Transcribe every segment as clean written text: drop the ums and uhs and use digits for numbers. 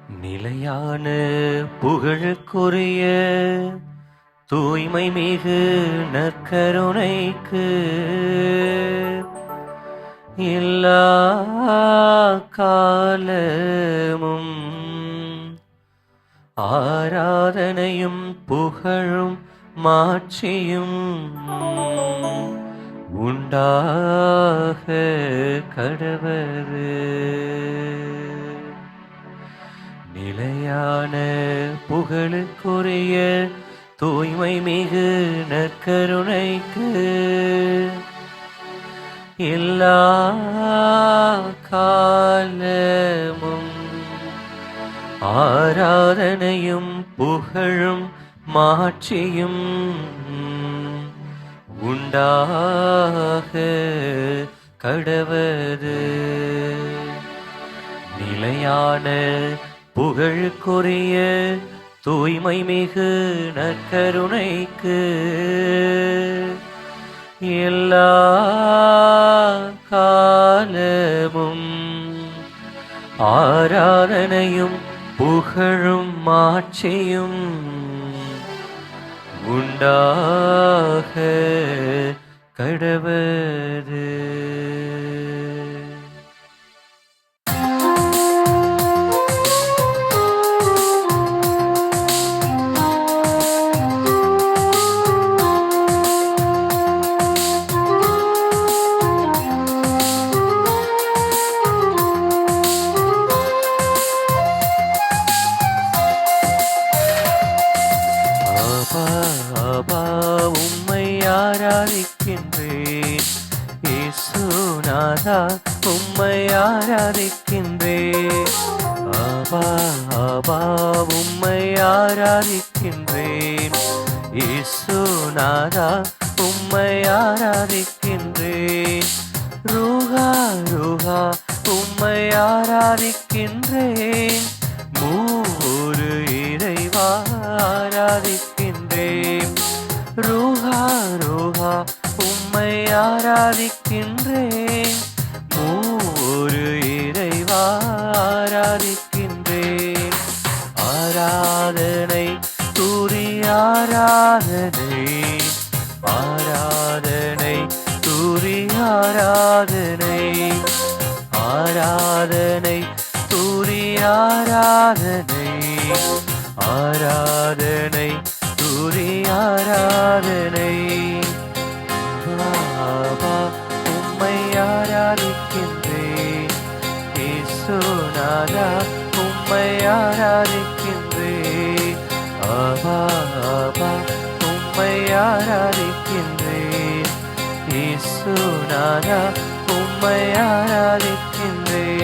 நிலையான புகழுக்குரிய தூய்மை மிகு நற்கருணைக்கு எல்லா காலமும் ஆராதனையும் புகழும் மாட்சியும் உண்டாக கடவது. நிலையான புகழுக்குரிய தூய்மை மிகு நற்கருணைக்கு எல்லா காலமும் ஆராதனையும் புகழும் மாட்சியும் உண்டாக கடவது. நிலையான புகழுக்குரிய தூய்மை மிகு நற்கருணைக்கு எல்லா காலமும் ஆராதனையும் புகழும் மாட்சியும் உண்டாக கடவது. உம்மை ஆராதிக்கின்றேன் இயேசுநாதா, உம்மை ஆராதிக்கின்றேன். உம்மை ஆராதிக்கின்றேன் இயேசுநாதா, உம்மை ஆராதிக்கின்றேன். ரூஹா ரூஹா உம்மை ஆராதிக்கின்றேன். மூவொரு இறைவா ஆராதிக்கின்றேன். ரூஹா ரூஹா உம்மை ஆராதிக்கின்றேன். மூவொரு இறைவா ஆராதிக்கின்றேன். ஆராதனை துதி ஆராதனை, ஆராதனை துதி ஆராதனை, ஆராதனை துதி ஆராதனை, ஆராதனை துதி ஆராதனை. பாபா உம்மை ஆராதிக்கின்றேன் இயேசுநாதா, உம்மை ஆராதிக்கின்றேன். ஆபா உம்மை ஆராதிக்கின்றேன் இயேசுநாதா, உம்மை ஆராதிக்கின்றேன்.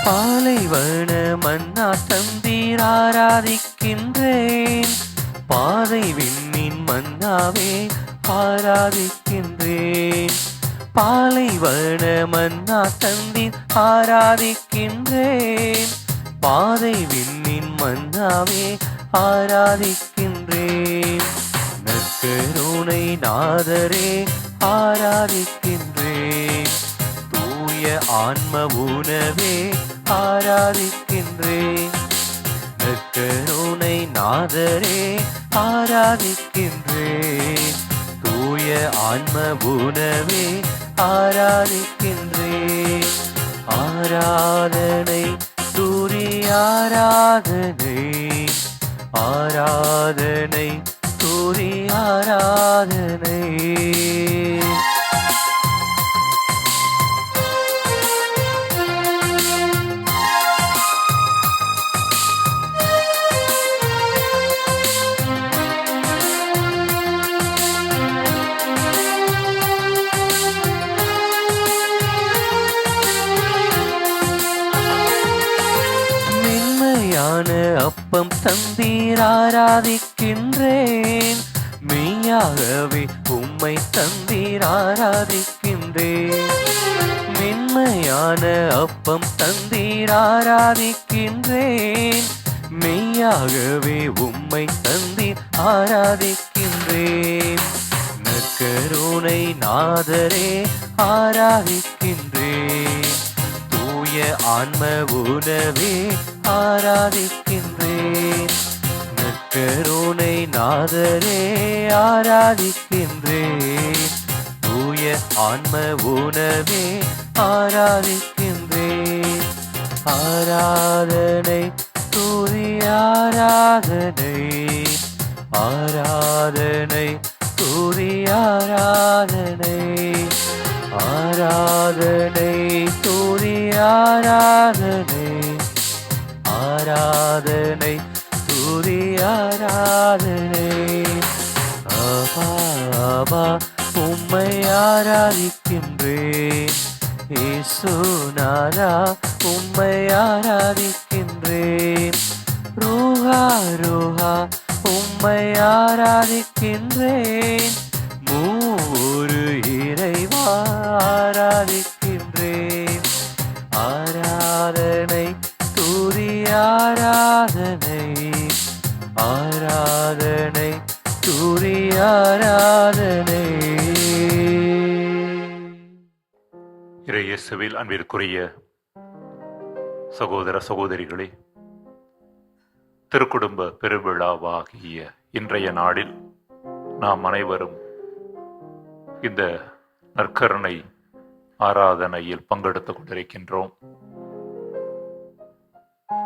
பாலைவன மன்னா தந்தீர் ஆராதிக்கின்றேன். பாதை விண்ணின் மன்னாவே ஆராதிக்கின்றேன். பாலைவன மன்னா தந்தீர் ஆராதிக்கின்றேன். பாதை விண்ணின் மன்னாவே ஆராதிக்கின்றேன். நற்கருணை நாதரே ஆராதிக்கின்றேன். தூய ஆன்ம உணவே ஆராதிக்கின்றேன். நற்கருணை நாதரே ஆராதிக்கின்றேன். தூய ஆன்ம உணவே ஆராதிக்கின்றேன். ஆராதனை துதி ஆராதனை, ஆராதனை துதி ஆராதனை. அப்பம் தந்தீர் ஆராதிக்கின்றேன். மெய்யாகவே உம்மை தந்தீர் ஆராதிக்கின்றேன். மென்மையான அப்பம் தந்தீர் ஆராதிக்கின்றேன். மெய்ய மெய்யாகவே உம்மை தந்தீர் ஆராதிக்கின்றேன். நற்கருணை நாதரே ஆராதிக்கின்றேன். தூய ஆன்ம உணவே ஆராதிக்கின்றேன். நற்கருணை நாதரே ஆராதிக்கின்றேன். தூய ஆன்ம உணவே ஆராதிக்கின்றேன். ஆராதனை துதி ஆராதனை, ஆராதனை துதி ஆராதனை, ஆராதனை துதி ஆராதனை, ஆராதனை துதி ஆராதனை. ஆபா ஆபா உம்மை ஆராதிக்கின்றேன். இயேசுநாதா உம்மை ஆராதிக்கின்றேன். ரூஹா ரூஹா உம்மை ஆராதிக்கின்றேன். மூவொரு இறைவா ஆராதிக்கின்றேன். ஆராதனை துதி ஆராதனை, ஆராதனை துதி ஆராதனை. இயேசுவில் அன்பிற்குரிய சகோதர சகோதரிகளே, திருக்குடும்ப பெருவிழாவாகிய இன்றைய நாளில் நாம் அனைவரும் இந்த நற்கருணை ஆராதனையில் பங்கெடுத்துக் கொண்டிருக்கின்றோம்.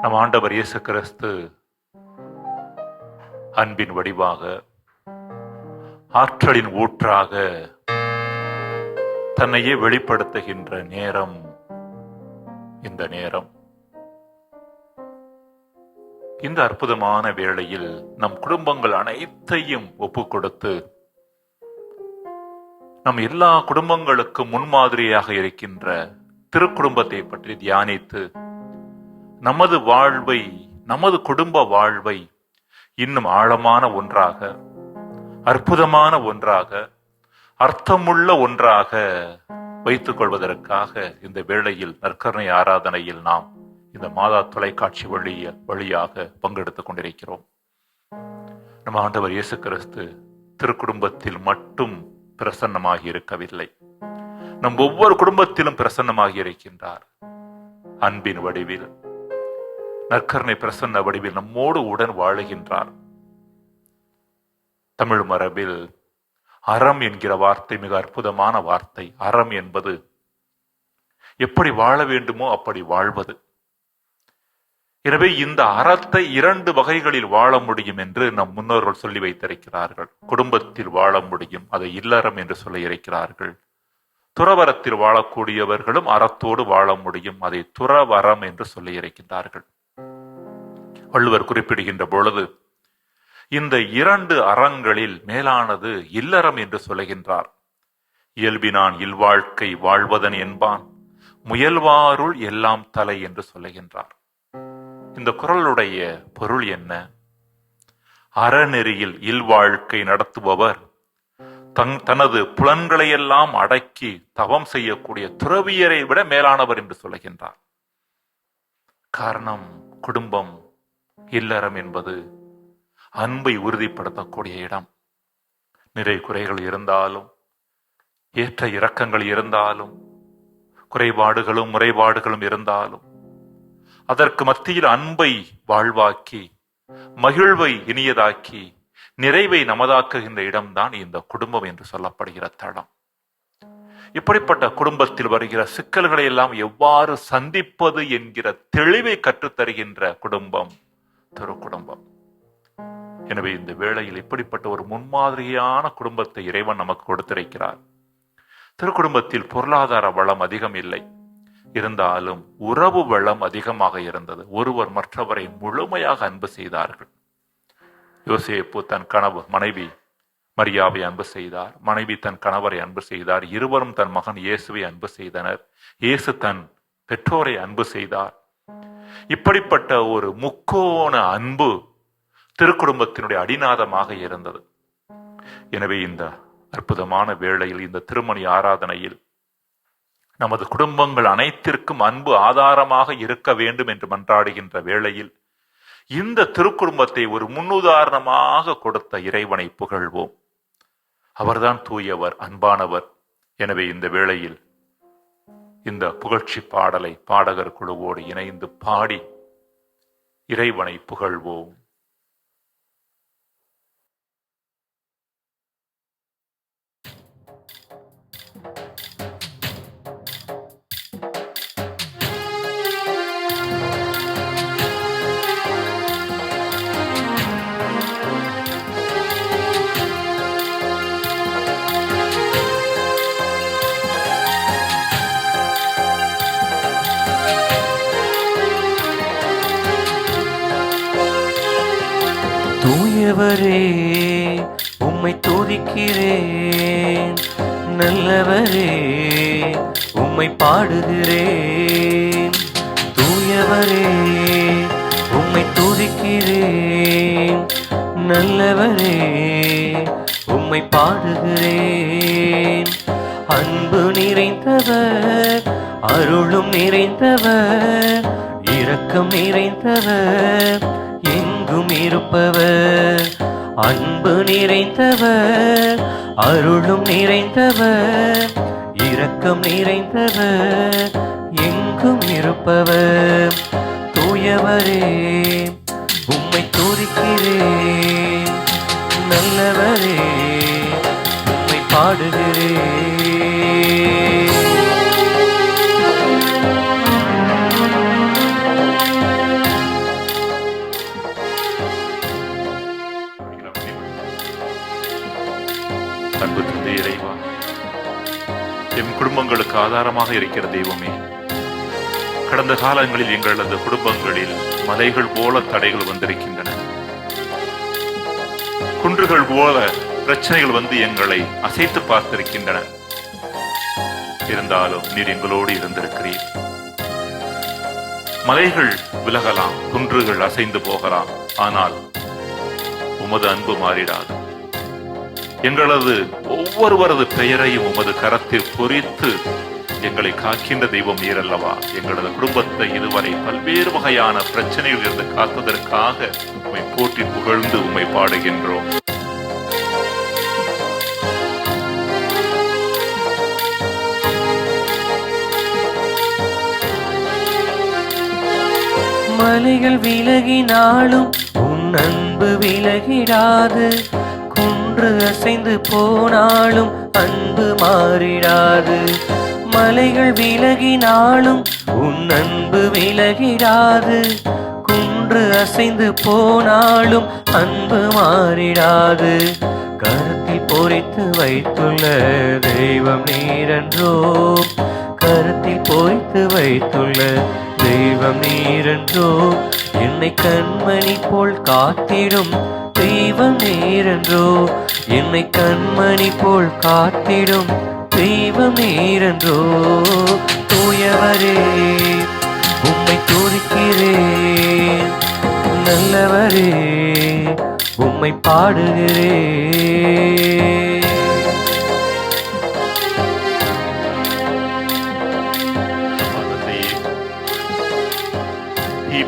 நம் ஆண்டவர் இயேசு கிறிஸ்து அன்பின் வடிவாக, ஆற்றலின் ஊற்றாக தன்னையே வெளிப்படுத்துகின்ற நேரம் இந்த நேரம். இந்த அற்புதமான வேளையில் நம் குடும்பங்கள் அனைத்தையும் ஒப்புக் கொடுத்து, நம் எல்லா குடும்பங்களுக்கும் முன்மாதிரியாக இருக்கின்ற திருக்குடும்பத்தை பற்றி தியானித்து, நமது வாழ்வை, நமது குடும்ப வாழ்வை இன்னும் ஆழமான ஒன்றாக, அற்புதமான ஒன்றாக, அர்த்தமுள்ள ஒன்றாக வைத்துக் கொள்வதற்காக இந்த வேளையில் நற்கருணை ஆராதனையில் நாம் இந்த மாதா தொலைக்காட்சி வழியாக பங்கெடுத்துக் கொண்டிருக்கிறோம். நம் ஆண்டவர் இயேசு கிறிஸ்து திருக்குடும்பத்தில் மட்டும் பிரசன்னமாகி இருக்கவில்லை, நம் ஒவ்வொரு குடும்பத்திலும் பிரசன்னமாகி இருக்கின்றார். அன்பின் வடிவில், நற்கருணை பிரசன்ன வடிவில் நம்மோடு உடன் வாழுகின்றார். தமிழ் மரபில் அறம் என்கிற வார்த்தை மிக அற்புதமான வார்த்தை. அறம் என்பது எப்படி வாழ வேண்டுமோ அப்படி வாழ்வது. எனவே இந்த அறத்தை 2 வகைகளில் வாழ முடியும் என்று நம் முன்னோர்கள் சொல்லி வைத்திருக்கிறார்கள். குடும்பத்தில் வாழ முடியும், அதை இல்லறம் என்று சொல்லி இருக்கிறார்கள். துறவரத்தில் வாழக்கூடியவர்களும் அறத்தோடு வாழ முடியும், அதை துறவரம் என்று சொல்லி இருக்கின்றார்கள். வள்ளுவர் குறிப்பிடுகின்ற பொழுது இந்த 2 அறங்களில் மேலானது இல்லறம் என்று சொல்லுகின்றார். இயல்பினான் இல்வாழ்க்கை வாழ்வதன் என்பான், முயல்வாருள் எல்லாம் தலை என்று சொல்லுகின்றார். இந்த குறளுடைய பொருள் என்ன? அறநெறியில் இல்வாழ்க்கை நடத்துபவர் தனது புலன்களையெல்லாம் அடக்கி தவம் செய்யக்கூடிய துறவியரை விட மேலானவர் என்று சொல்லுகின்றார். காரணம், குடும்பம், இல்லறம் என்பது அன்பை உறுதிப்படுத்தக்கூடிய இடம். நிறை குறைகள் இருந்தாலும், ஏற்ற இறக்கங்கள் இருந்தாலும், குறைபாடுகளும் முறைபாடுகளும் இருந்தாலும், அதற்கு மத்தியில் அன்பை வாழ்வாக்கி, மகிழ்வை இனியதாக்கி, நிறைவை நமதாக்குகின்ற இடம்தான் இந்த குடும்பம் என்று சொல்லப்படுகிற தளம். இப்படிப்பட்ட குடும்பத்தில் வருகிற சிக்கல்களை எல்லாம் எவ்வாறு சந்திப்பது என்கிற தெளிவை கற்றுத்தருகின்ற குடும்பம் திருக்குடும்பம். எனவே இந்த வேளையில் இப்படிப்பட்ட ஒரு முன்மாதிரியான குடும்பத்தை இறைவன் நமக்கு கொடுத்திருக்கிறார். திருக்குடும்பத்தில் பொருளாதார வளம் அதிகம் இல்லை, இருந்தாலும் உறவு வளம் அதிகமாக இருந்தது. ஒருவர் மற்றவரை முழுமையாக அன்பு செய்தார்கள். யோசேப்பு தன் மனைவி மரியாவை அன்பு செய்தார், மனைவி தன் கணவரை அன்பு செய்தார், இருவரும் தன் மகன் இயேசுவை அன்பு செய்தனர், இயேசு தன் பெற்றோரை அன்பு செய்தார். இப்படிப்பட்ட ஒரு முக்கோண அன்பு திருக்குடும்பத்தினுடைய அடிநாதமாக இருந்தது. எனவே இந்த அற்புதமான வேளையில், இந்த திருமணி ஆராதனையில் நமது குடும்பங்கள் அனைத்திற்கும் அன்பு ஆதாரமாக இருக்க வேண்டும் என்று மன்றாடுகின்ற வேளையில் இந்த திருக்குடும்பத்தை ஒரு முன்னுதாரணமாக கொடுத்த இறைவனை புகழ்வோம். அவர்தான் தூயவர், அன்பானவர். எனவே இந்த வேளையில் இந்த புகழ்ச்சி பாடலை பாடகர் குழுவோடு இணைந்து பாடி இறைவனை புகழ்வோம். தூயவரே உம்மை துதிக்கிறேன், நல்லவரே உம்மை பாடுகிறேன். தூயவரே உம்மை துதிக்கிறேன், நல்லவரே உம்மை பாடுகிறேன். அன்பு நிறைந்தவர், அருளும் நிறைந்தவர், இரக்கம் நிறைந்தவர், எங்கும் இருப்பவர். அன்பு நிறைந்தவர், அருளும் நிறைந்தவர், இரக்கம் நிறைந்தவர், எங்கும் இருப்பவர். தூயவரே உம்மை துதிக்கிறேன், நல்லவரே உம்மை பாடுகிறேன். அன்பு தந்தை இறைவா, எம் குடும்பங்களுக்கு ஆதாரமாக இருக்கிற தெய்வமே, கடந்த காலங்களில் எங்களது குடும்பங்களில் மலைகள் போல தடைகள் வந்திருக்கின்றன. குன்றுகள் போல பிரச்சனைகள் வந்து எங்களை அசைத்து பார்த்திருக்கின்றன. இருந்தாலும் நீர் எங்களோடு இருந்திருக்கிறீர். மலைகள் விலகலாம், குன்றுகள் அசைந்து போகலாம், ஆனால் உமது அன்பு மாறிடாது. எங்களது ஒவ்வொருவரது பெயரையும் உமது கரத்தில் பொறித்து எங்களை காக்கின்ற தெய்வம் நீரல்லவா. எங்களது குடும்பத்தை இதுவரை பல்வேறு வகையான பிரச்சனையில் இருந்து காத்ததற்காக உம்மை போற்றி புகழ்ந்து உம்மை பாடுகின்றோம். மலைகள் விலகினாலும் உன் அன்பு விலகிடாது, குன்று அசைந்து போனாலும் அன்பு மாறிடாது. மலைகள் விலகினாலும் உன் அன்பு விலகிடாது, குன்று அசைந்து போனாலும் அன்பு மாறிடாது. கருத்தில் பொறித்து வைத்துள்ள தெய்வம் நீரன்றோ, கருத்தில் பொறித்து வைத்துள்ள தெய்வம் நீரன்றோ. என்னை கண்மணி போல் காத்திடும் தெய்வம் நீரன்றோ, என்னை கண்மணி போல் காத்திடும் தெய்வம் நீரன்றோ. தூயவரே உம்மை துதிக்கிறேன், நல்லவரே உம்மை பாடுகிறேன்.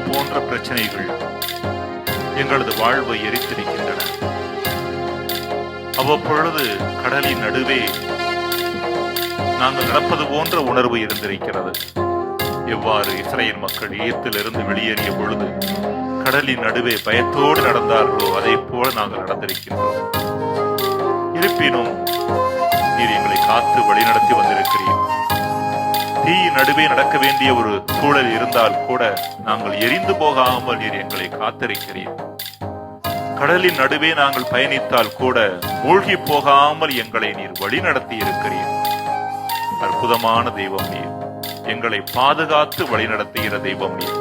போன்ற பிரச்சனைகள் எங்களது வாழ்வை எரித்திருக்கின்றன. அவ்வப்பொழுது கடலின் நடுவே நாங்கள் நடப்பது போன்ற உணர்வு இருந்திருக்கிறது. எவ்வாறு இஸ்ரேல் மக்கள் எகிப்திலிருந்து வெளியேறிய பொழுது கடலின் நடுவே பயத்தோடு நடந்தார்களோ அதே போல நாங்கள் நடந்திருக்கின்றோம். இருப்பினும் நீர் எங்களை காத்து வழிநடத்தி வந்திருக்கிறீர். தீயின் நடுவே நடக்க வேண்டிய ஒரு சூழல் இருந்தால் கூட நாங்கள் எரிந்து போகாமல் நீர் எங்களை காத்திருக்கிறீர். கடலின் நடுவே நாங்கள் பயணித்தால் கூட மூழ்கி போகாமல் எங்களை நீர் வழி நடத்தி இருக்கிறீர். அற்புதமான தெய்வம் நீர், எங்களை பாதுகாத்து வழி நடத்துகிற தெய்வம் நீர்.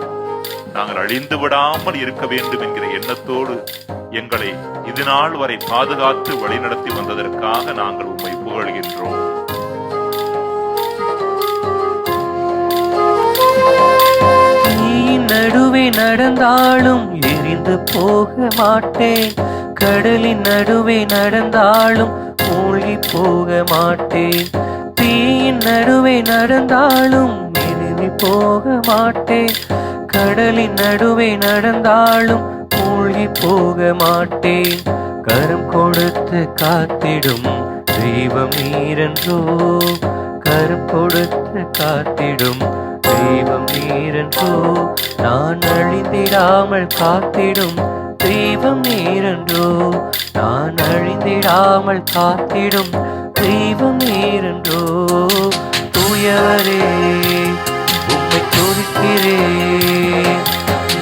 நாங்கள் அழிந்து விடாமல் இருக்க வேண்டும் என்கிற எண்ணத்தோடு எங்களை இது நாள் வரை பாதுகாத்து வழி நடத்தி வந்ததற்காக நாங்கள் உம்மை புகழ்கின்றோம். நடுவே நடந்தாலும் எரிந்து போக மாட்டேன், கடலின் நடுவே நடந்தாலும் மூழ்கி போக மாட்டேன். தீயின் நடுவே நடந்தாலும் எரிந்து போக மாட்டேன், கடலின் நடுவே நடந்தாலும் மூழ்கி போக மாட்டேன். கரம் கொடுத்து காத்திடும் தெய்வம் நீரென்றோ, கரம் கொடுத்து காத்திடும் தெய்வம் நீரென்றோ, நான் அழிந்திடாமல் காத்திடும் தெய்வம் நீரென்றோ, நான் அழிந்திடாமல் காத்திடும் தெய்வம் நீரென்றோ. தூயவரே உம்மை துதிக்கிறேன்,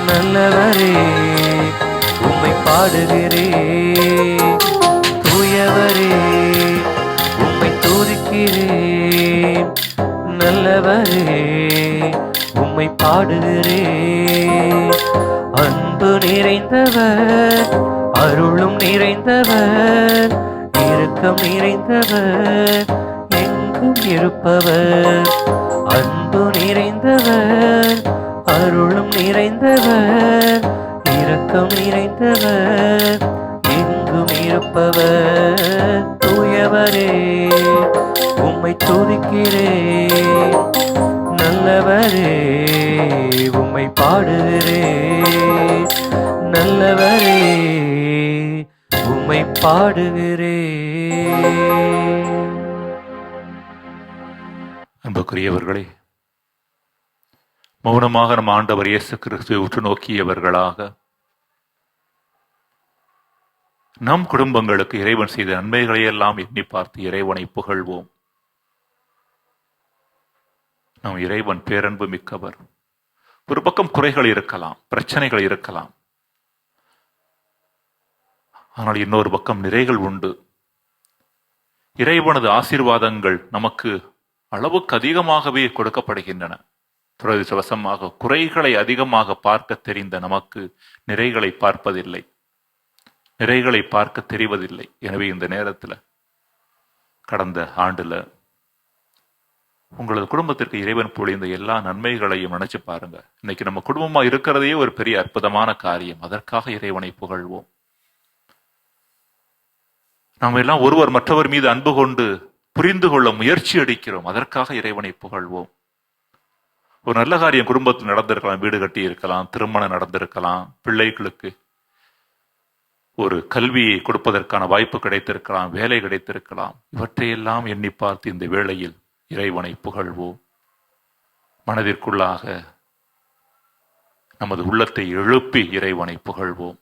நல்லவரே உம்மை பாடுகிறேன். தூயவரே உம்மை துதிக்கிறேன், நல்லவரே உம்மை பாடுகிறேன். அன்பு நிறைந்தவர், அருளும் நிறைந்தவர், இரக்கம் நிறைந்தவர், எங்கும் இருப்பவர். அன்பு நிறைந்தவர், அருளும் நிறைந்தவர், இரக்கம் நிறைந்தவர், எங்கும் இருப்பவர். தூயவரே உம்மை துதிக்கிறேன், நல்லவரே உம்மை பாடுகிறேன், நல்லவரே உம்மை பாடுகிறேன். அன்புக்குரியவர்களே, மௌனமாக நம் ஆண்டவர் இயேசு கிறிஸ்துவை உற்று நோக்கியவர்களாக நம் குடும்பங்களுக்கு இறைவன் செய்த நன்மைகளையெல்லாம் எண்ணி பார்த்து இறைவனை புகழ்வோம். நம் இறைவன் பேரன்பு மிக்கவர். ஒரு பக்கம் குறைகள் இருக்கலாம், பிரச்சனைகள் இருக்கலாம், ஆனால் இன்னொரு பக்கம் நிறைகள் உண்டு. இறைவனது ஆசீர்வாதங்கள் நமக்கு அளவுக்கு அதிகமாகவே கொடுக்கப்படுகின்றன. துரதிர்ஷ்டவசமாக குறைகளை அதிகமாக பார்க்க தெரிந்த நமக்கு நிறைகளை பார்ப்பதில்லை, நிறைகளை பார்க்க தெரிவதில்லை. எனவே இந்த நேரத்தில் கடந்த ஆண்டுல உங்களது குடும்பத்திற்கு இறைவன் பொழிந்த எல்லா நன்மைகளையும் நினைச்சு பாருங்க. இன்னைக்கு நம்ம குடும்பமா இருக்கிறதே ஒரு பெரிய அற்புதமான காரியம். அதற்காக இறைவனை புகழ்வோம். நாம் எல்லாம் ஒருவர் மற்றவர் மீது அன்பு கொண்டு புரிந்து கொள்ள முயற்சி அடிக்கிறோம். அதற்காக இறைவனை புகழ்வோம். ஒரு நல்ல காரியம் குடும்பத்தில் நடந்திருக்கலாம், வீடு கட்டி இருக்கலாம், திருமணம் நடந்திருக்கலாம், பிள்ளைகளுக்கு ஒரு கல்வியை கொடுப்பதற்கான வாய்ப்பு கிடைத்திருக்கலாம், வேலை கிடைத்திருக்கலாம். இவற்றையெல்லாம் எண்ணி பார்த்து இந்த வேளையில் இறைவனை புகழ்வோம். மனதிற்குள்ளாக நமது உள்ளத்தை எழுப்பி இறைவனை புகழ்வோம்.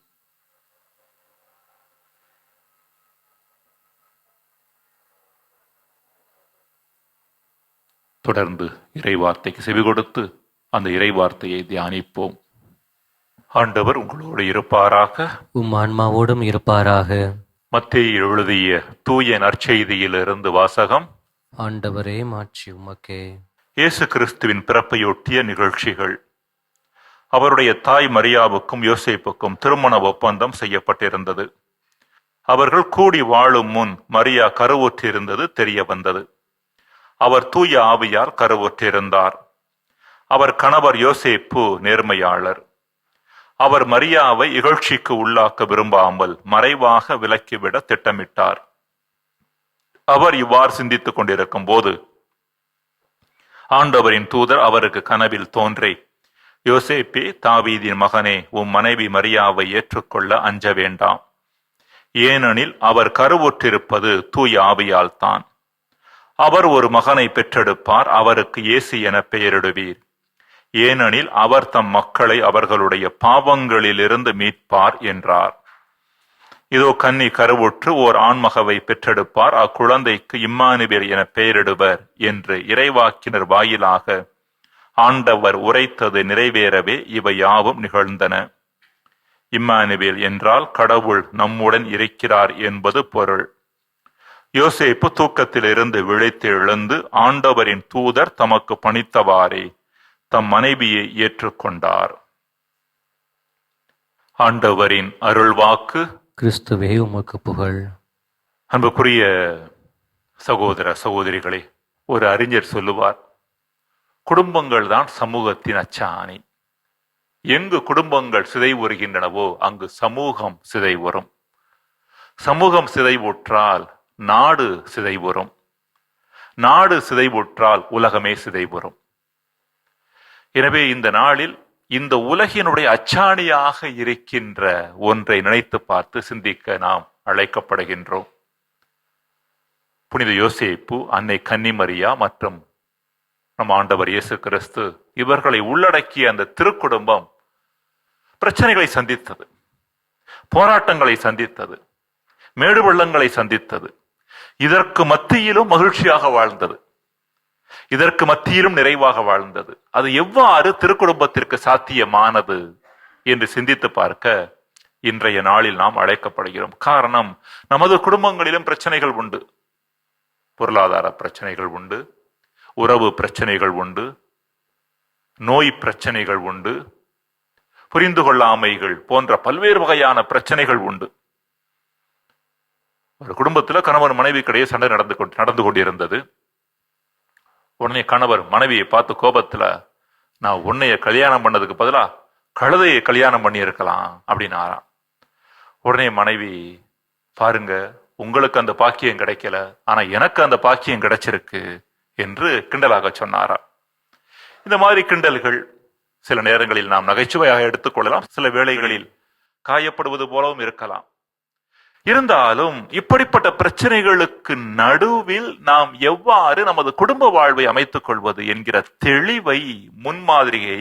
தொடர்ந்து இறைவார்த்தைக்கு செவி கொடுத்து அந்த இறைவார்த்தையை தியானிப்போம். ஆண்டவர் உங்களோடு இருப்பாராக, உம் ஆன்மாவோடும் இருப்பாராக. மத்தேயு எழுதிய தூய நற்செய்தியிலிருந்து வாசகம். ஆண்டவரே மாட்சி உமக்கே. இயேசு கிறிஸ்துவின் பிறப்பையொட்டிய நிகழ்ச்சிகள். அவருடைய தாய் மரியாவுக்கும் யோசேப்புக்கும் திருமண ஒப்பந்தம் செய்யப்பட்டிருந்தது. அவர்கள் கூடி வாழும் முன் மரியா கருவுற்றிருந்தது தெரிய வந்தது. அவர் தூய ஆவியால் கருவுற்றிருந்தார். அவர் கணவர் யோசேப்பு நேர்மையாளர். அவர் மரியாவை இகழ்ச்சிக்கு உள்ளாக்க விரும்பாமல் மறைவாக விலக்கிவிட திட்டமிட்டார். அவர் இவ்வாறு சிந்தித்துக் கொண்டிருக்கும் போது ஆண்டவரின் தூதர் அவருக்கு கனவில் தோன்றி, யோசேப்பே, தாவீதின் மகனே, உம் மனைவி மரியாவை ஏற்றுக்கொள்ள அஞ்ச வேண்டாம். ஏனெனில் அவர் கருவுற்றிருப்பது தூய ஆவியால் தான். அவர் ஒரு மகனை பெற்றெடுப்பார். அவருக்கு இயேசு என பெயரிடுவீர். ஏனெனில் அவர் தம் மக்களை அவர்களுடைய பாவங்களிலிருந்து மீட்பார் என்றார். இதோ கன்னி கருவுற்று ஓர் ஆண்மகவை பெற்றெடுப்பார். அக்குழந்தைக்கு இம்மானுவேல் என பெயரிடுவர் என்று இறைவாக்கினர் வாயிலாக ஆண்டவர் உரைத்தது நிறைவேறவே இவை யாவும் நிகழ்ந்தன. இம்மானுவேல் என்றால் கடவுள் நம்முடன் இருக்கிறார் என்பது பொருள். யோசேப்பு தூக்கத்திலிருந்து விழித்து எழுந்து ஆண்டவரின் தூதர் தமக்கு பணித்தவாறே தம் மனைவியை ஏற்றுக்கொண்டார். ஆண்டவரின் அருள்வாக்கு. கிறிஸ்துவே உமக்கு புகழ். அன்புக்குரிய சகோதர சகோதரிகளே, ஒரு அறிஞர் சொல்லுவார், குடும்பங்கள் தான் சமூகத்தின் அச்சாணி. எங்கு குடும்பங்கள் சிதைவுறுகின்றனவோ அங்கு சமூகம் சிதைவுறும். சமூகம் சிதைவுற்றால் நாடு சிதைவுறும். நாடு சிதைவுற்றால் உலகமே சிதைவுறும். எனவே இந்த நாளில் இந்த உலகினுடைய அச்சாணியாக இருக்கின்ற ஒன்றை நினைத்து பார்த்து சிந்திக்க நாம் அழைக்கப்படுகின்றோம். புனித யோசேப்பு, அன்னை கன்னிமரியா மற்றும் நம் ஆண்டவர் இயேசு கிறிஸ்து இவர்களை உள்ளடக்கிய அந்த திருக்குடும்பம் பிரச்சனைகளை சந்தித்தது, போராட்டங்களை சந்தித்தது, மேடு பள்ளங்களை சந்தித்தது. இதற்கு மத்தியிலும் மகிழ்ச்சியாக வாழ்ந்தது, இதற்கு மத்தியிலும் நிறைவாக வாழ்ந்தது. அது எவ்வாறு திருக்குடும்பத்திற்கு சாத்தியமானது என்று சிந்தித்து பார்க்க இன்றைய நாளில் நாம் அழைக்கப்படுகிறோம். காரணம், நமது குடும்பங்களிலும் பிரச்சனைகள் உண்டு. பொருளாதார பிரச்சனைகள் உண்டு, உறவு பிரச்சனைகள் உண்டு, நோய் பிரச்சனைகள் உண்டு, புரிந்து கொள்ளாமைகள் போன்ற பல்வேறு வகையான பிரச்சனைகள் உண்டு. ஒரு குடும்பத்தில் கணவன் மனைவிக்கிடையே சண்டை நடந்து கொண்டிருந்தது. உடனே கணவர் மனைவியை பார்த்து கோபத்துல, நான் உன்னைய கல்யாணம் பண்ணதுக்கு பதிலா கழுதையை கல்யாணம் பண்ணி இருக்கலாம் அப்படின்னாராம். உடனே மனைவி, பாருங்க, உங்களுக்கு அந்த பாக்கியம் கிடைக்கல, ஆனா எனக்கு அந்த பாக்கியம் கிடைச்சிருக்கு என்று கிண்டலாக சொன்னாராம். இந்த மாதிரி கிண்டல்கள் சில நேரங்களில் நாம் நகைச்சுவையாக எடுத்துக்கொள்ளலாம், சில வேளைகளில் காயப்படுவது போலவும் இருக்கலாம். இருந்தாலும் இப்படிப்பட்ட பிரச்சனைகளுக்கு நடுவில் நாம் எவ்வாறு நமது குடும்ப வாழ்வை அமைத்துக் கொள்வது என்கிற தெளிவை, முன்மாதிரியை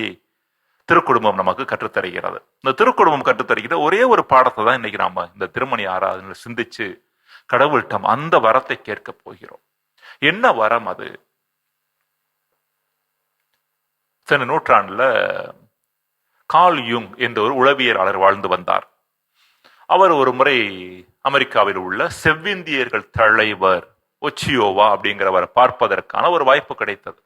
திருக்குடும்பம் நமக்கு கற்றுத்தருகிறது. இந்த திருக்குடும்பம் கற்றுத்தருகிற ஒரே ஒரு பாடத்தை தான் இன்னைக்கு நாம இந்த திருமணி ஆராதனை சிந்திச்சு கடவுள்கிட்ட அந்த வரத்தை கேட்க போகிறோம். என்ன வரம் அது? சென்ற நூற்றாண்டுல கார்ல் யூங் என்ற ஒரு உளவியலாளர் வாழ்ந்து வந்தார். அவர் ஒரு முறை அமெரிக்காவில் உள்ள செவ்விந்தியர்கள் தலைவர் ஒச்சியோவா அப்படிங்கிறவரை பார்ப்பதற்கான ஒரு வாய்ப்பு கிடைத்தது.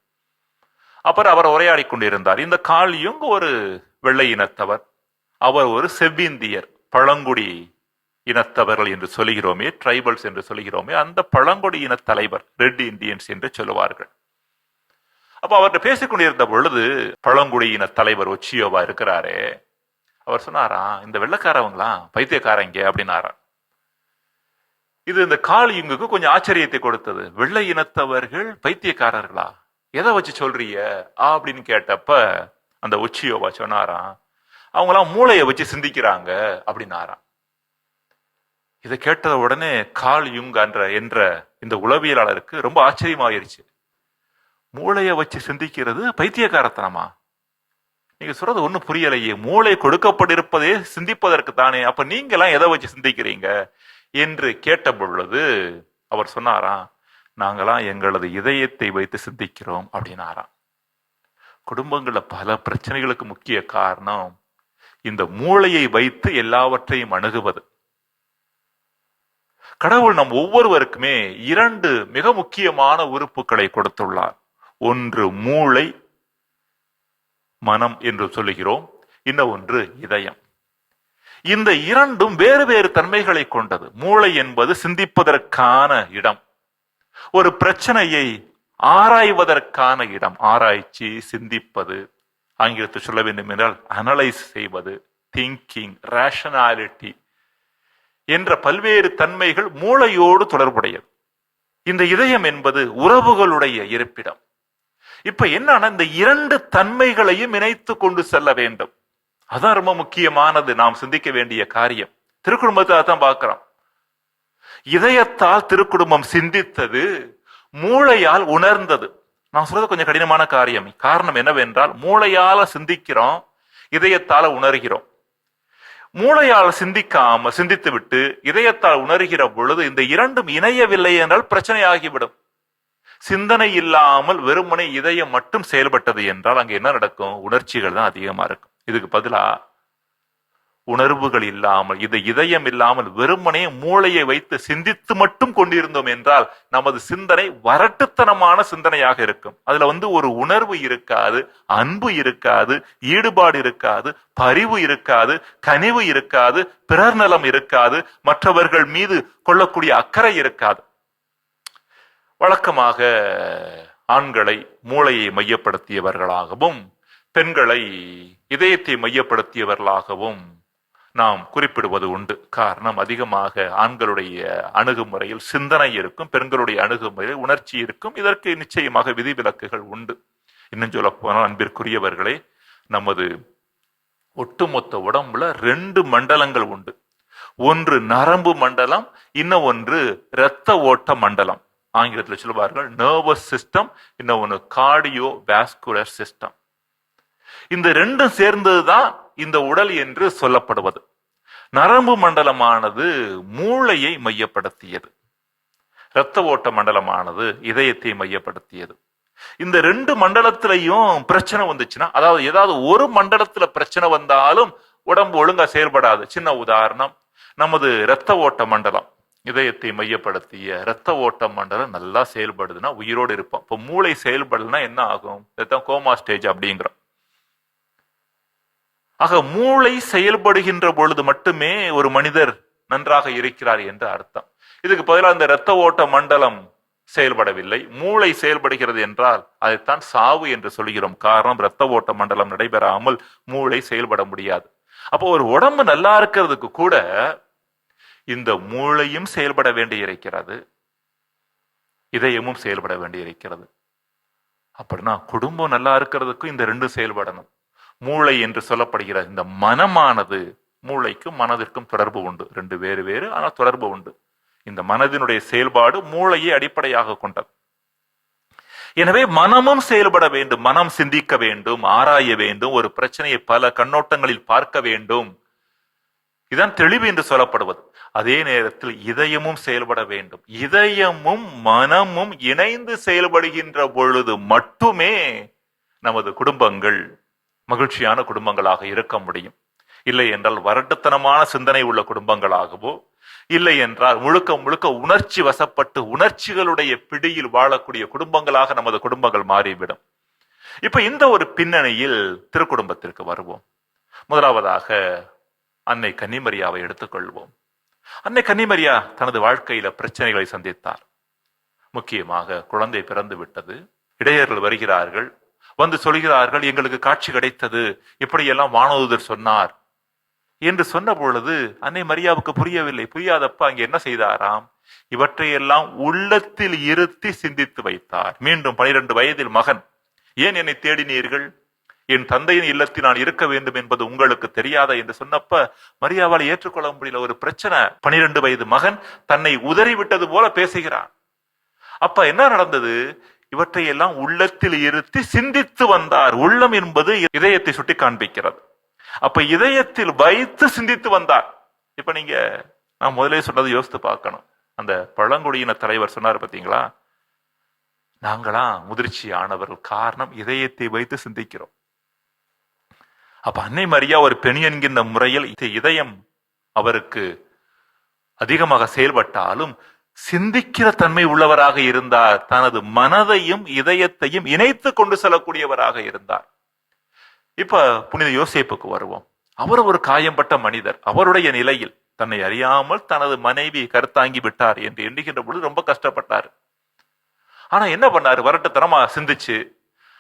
அப்புறம் அவர் உரையாடி கொண்டிருந்தார். இந்த கார்ல் யூங் ஒரு வெள்ளை இனத்தவர், அவர் ஒரு செவ்விந்தியர், பழங்குடி இனத்தவர்கள் என்று சொல்கிறோமே, ட்ரைபல்ஸ் என்று சொல்கிறோமே, அந்த பழங்குடி இன தலைவர், ரெட் இந்தியன்ஸ் என்று சொல்லுவார்கள். அப்ப அவர்கிட்ட பேசிக்கொண்டிருந்த பொழுது பழங்குடியின தலைவர் ஒச்சியோவா இருக்கிறாரே, அவர் சொன்னாராம், இந்த வெள்ளக்காரவங்களாம் பைத்தியக்காரங்க அப்படின்னாராம். இது இந்த கார்ல் யூங்குக்கு கொஞ்சம் ஆச்சரியத்தை கொடுத்தது. வெள்ளை இனத்தவர்கள் பைத்தியக்காரர்களா, எதை வச்சு சொல்றீங்க அப்படின்னு கேட்டப்ப அந்த ஒச்சியோவா சொன்னாராம், அவங்களாம் மூளையை வச்சு சிந்திக்கிறாங்க அப்படின்னாராம். இதை கேட்ட உடனே கார்ல் யூங் என்ற இந்த உளவியலாளருக்கு ரொம்ப ஆச்சரியமாயிருச்சு. மூளையை வச்சு சிந்திக்கிறது பைத்தியக்காரத்தனமா? நீங்க சொல்றது ஒண்ணும் புரியலையே, மூளை கொடுக்கப்பட்டிருப்பதே சிந்திப்பதற்கு தானே, அப்ப நீங்க எல்லாம் எதை வச்சு சிந்திக்கிறீங்க என்று கேட்ட பொழுது அவர் சொன்னாராம், நாங்களாம் எங்களது இதயத்தை வைத்து சிந்திக்கிறோம் அப்படின்னாராம். குடும்பங்கள்ல பல பிரச்சனைகளுக்கு முக்கிய காரணம் இந்த மூளையை வைத்து எல்லாவற்றையும் அணுகுவது. கடவுள் நம் ஒவ்வொருவருக்குமே 2 மிக முக்கியமான உறுப்புகளை கொடுத்துள்ளார். ஒன்று மூளை, மனம் என்று சொல்லுகிறோம், இன்னொன்று இதயம். இந்த 2ம் வேறு வேறு தன்மைகளை கொண்டது. மூளை என்பது சிந்திப்பதற்கான இடம், ஒரு பிரச்சனையை ஆராய்வதற்கான இடம், ஆராய்ச்சி, சிந்திப்பது, ஆங்கிலத்தில் சொல்ல வேண்டும் என்றால் அனலைஸ் செய்வது, திங்கிங், ரேஷனாலிட்டி என்ற பல்வேறு தன்மைகள் மூளையோடு தொடர்புடையது. இந்த இதயம் என்பது உறவுகளுடைய இருப்பிடம். இப்ப என்னன்னா, இந்த 2 தன்மைகளையும் இணைத்து கொண்டு செல்ல வேண்டும். அதான் ரொம்ப முக்கியமானது, நாம் சிந்திக்க வேண்டிய காரியம். திருக்குடும்பத்தை தான் பார்க்கிறோம். இதயத்தால் திருக்குடும்பம் சிந்தித்தது, மூளையால் உணர்ந்தது. நான் சொல்றது கொஞ்சம் கடினமான காரியம். காரணம் என்னவென்றால், மூளையால சிந்திக்கிறோம், இதயத்தால உணர்கிறோம். மூளையால் சிந்தித்து விட்டு இதயத்தால் உணர்கிற பொழுது இந்த 2ம் இணையவில்லை என்றால் பிரச்சனை ஆகிவிடும். சிந்தனை இல்லாமல் வெறுமனை இதயம் மட்டும் செயல்பட்டது என்றால் அங்க என்ன நடக்கும்? உணர்ச்சிகள் தான் அதிகமா இருக்கும். இதுக்கு பதிலா உணர்வுகள் இல்லாமல், இது இதயம் இல்லாமல் வெறுமனே மூளையை வைத்து சிந்தித்து மட்டும் கொண்டிருந்தோம் என்றால் நமது சிந்தனை வரட்டுத்தனமான சிந்தனையாக இருக்கும். அதுல ஒரு உணர்வு இருக்காது, அன்பு இருக்காது, ஈடுபாடு இருக்காது, பரிவு இருக்காது, கனிவு இருக்காது, பிறர் நலம் இருக்காது, மற்றவர்கள் மீது கொள்ளக்கூடிய அக்கறை இருக்காது. வழக்கமாக ஆண்களை மூளையை மையப்படுத்தியவர்களாகவும் பெண்களை இதயத்தை மையப்படுத்தியவர்களாகவும் நாம் குறிப்பிடுவது உண்டு. காரணம், அதிகமாக ஆண்களுடைய அணுகுமுறையில் சிந்தனை இருக்கும், பெண்களுடைய அணுகுமுறையில் உணர்ச்சி இருக்கும். இதற்கு நிச்சயமாக விதிவிலக்குகள் உண்டு. இன்னும் சொல்ல போனால், அன்பிற்குரியவர்களே, நமது ஒட்டுமொத்த உடம்புல 2 மண்டலங்கள் உண்டு. ஒன்று நரம்பு மண்டலம், இன்னும் ஒன்று இரத்த ஓட்ட மண்டலம். ஆங்கிலத்தில் சொல்லுவார்கள் நர்வஸ் சிஸ்டம், இன்னொன்று கார்டியோ வாஸ்குலர் சிஸ்டம். இந்த ரெண்டும் சேர்ந்ததுதான் இந்த உடல் என்று சொல்லப்படுவது. நரம்பு மண்டலமானது மூளையை மையப்படுத்தியது, இரத்த ஓட்ட மண்டலமானது இதயத்தை மையப்படுத்தியது. இந்த 2 மண்டலத்திலையும் பிரச்சனை வந்துச்சுன்னா, அதாவது ஏதாவது ஒரு மண்டலத்துல பிரச்சனை வந்தாலும் உடம்பு ஒழுங்கா செயல்படாது. சின்ன உதாரணம், நமது இரத்த ஓட்ட மண்டலம், இதயத்தை மையப்படுத்திய இரத்த ஓட்ட மண்டலம் நல்லா செயல்படுதுன்னா உயிரோடு இருப்போம். இப்போ மூளை செயல்படலைன்னா என்ன ஆகும்? இதுதான் கோமா ஸ்டேஜ் அப்படிங்கிறோம். ஆக மூளை செயல்படுகின்ற பொழுது மட்டுமே ஒரு மனிதர் நன்றாக இருக்கிறார் என்று அர்த்தம். இதுக்கு பதிலாக இந்த இரத்த ஓட்ட மண்டலம் செயல்படவில்லை, மூளை செயல்படுகிறது என்றால் அதைத்தான் சாவு என்று சொல்கிறோம். காரணம், இரத்த ஓட்ட மண்டலம் நடைபெறாமல் மூளை செயல்பட முடியாது. அப்போ ஒரு உடம்பு நல்லா இருக்கிறதுக்கு கூட இந்த மூளையும் செயல்பட வேண்டி இருக்கிறது, இதயமும் செயல்பட வேண்டி இருக்கிறது. அப்படின்னா குடும்பம் நல்லா இருக்கிறதுக்கும் இந்த 2 செயல்படணும். மூளை என்று சொல்லப்படுகிற இந்த மனமானது, மூளைக்கும் மனதிற்கும் தொடர்பு உண்டு. 2 வேறு வேறு ஆனால் தொடர்பு உண்டு. இந்த மனதினுடைய செயல்பாடு மூளையை அடிப்படையாக கொண்டது. எனவே மனமும் செயல்பட வேண்டும், மனம் சிந்திக்க வேண்டும், ஆராய வேண்டும், ஒரு பிரச்சனையை பல கண்ணோட்டங்களில் பார்க்க வேண்டும். இதுதான் தெளிவு என்று சொல்லப்படுவது. அதே நேரத்தில் இதயமும் செயல்பட வேண்டும். இதயமும் மனமும் இணைந்து செயல்படுகின்ற பொழுது மட்டுமே நமது குடும்பங்கள் மகிழ்ச்சியான குடும்பங்களாக இருக்க முடியும். இல்லை என்றால் வரட்டுத்தனமான சிந்தனை உள்ள குடும்பங்களாகவோ, இல்லை என்றால் முழுக்க முழுக்க உணர்ச்சி வசப்பட்டு உணர்ச்சிகளுடைய பிடியில் வாழக்கூடிய குடும்பங்களாக நமது குடும்பங்கள் மாறிவிடும். இப்ப இந்த ஒரு பின்னணியில் திருக்குடும்பத்திற்கு வருவோம். முதலாவதாக அன்னை கன்னிமரியாவை எடுத்துக்கொள்வோம். அன்னை கன்னிமரியா தனது வாழ்க்கையில பிரச்சனைகளை சந்தித்தார். முக்கியமாக குழந்தை பிறந்து விட்டது, இடையர்கள் வருகிறார்கள், வந்து சொல்கிறார்கள் எங்களுக்கு காட்சி கிடைத்தது, இப்படியெல்லாம் வானதூதர் சொன்னார் என்று சொன்ன பொழுது அன்னை மரியாவுக்கு புரியவில்லை. புரியாதப்ப அங்கே என்ன செய்தாராம்? இவற்றையெல்லாம் உள்ளத்தில் இருத்தி சிந்தித்து வைத்தார். மீண்டும் 12 வயதில் மகன், ஏன் என்னை தேடினீர்கள்? என் தந்தையின் இல்லத்தில் நான் இருக்க வேண்டும் என்பது உங்களுக்கு தெரியாதா என்று சொன்னப்ப மரியாவால் ஏற்றுக்கொள்ள முடியல. ஒரு பிரச்சனை. 12 வயது மகன் தன்னை உதறிவிட்டது போல பேசுகிறான். அப்ப என்ன நடந்தது? இவற்றையெல்லாம் உள்ளத்தில் இருத்தி சிந்தித்து வந்தார். உள்ளம் என்பது இதயத்தை சுட்டி காண்பிக்கிறது. அப்ப இதயத்தில் வைத்து சிந்தித்து வந்தார். இப்ப நீங்க நான் முதலே சொன்னதை யோசித்து பார்க்கணும். அந்த பழங்குடியின தலைவர் சொன்னார் பார்த்தீங்களா, நாங்களாம் முதிர்ச்சி ஆனவர்கள், காரணம் இதயத்தை வைத்து சிந்திக்கிறோம். அப்ப அன்னை மரியா ஒரு பெண் என்கின்ற முறையில் இதயம் அவருக்கு அதிகமாக செயல்பட்டாலும் சிந்திக்கிற தன்மை உள்ளவராக இருந்தார். தனது மனதையும் இதயத்தையும் இணைத்து கொண்டு செல்லக்கூடியவராக இருந்தார். இப்ப புனித யோசேப்புக்கு வருவோம். அவர் ஒரு காயம்பட்ட மனிதர். அவருடைய நிலையில் தன்னை அறியாமல் தனது மனைவி கருத்தாங்கி விட்டார் என்று எண்ணுகின்ற பொழுது ரொம்ப கஷ்டப்பட்டார். ஆனா என்ன பண்ணாரு? வரட்டுத்தனமா சிந்திச்சு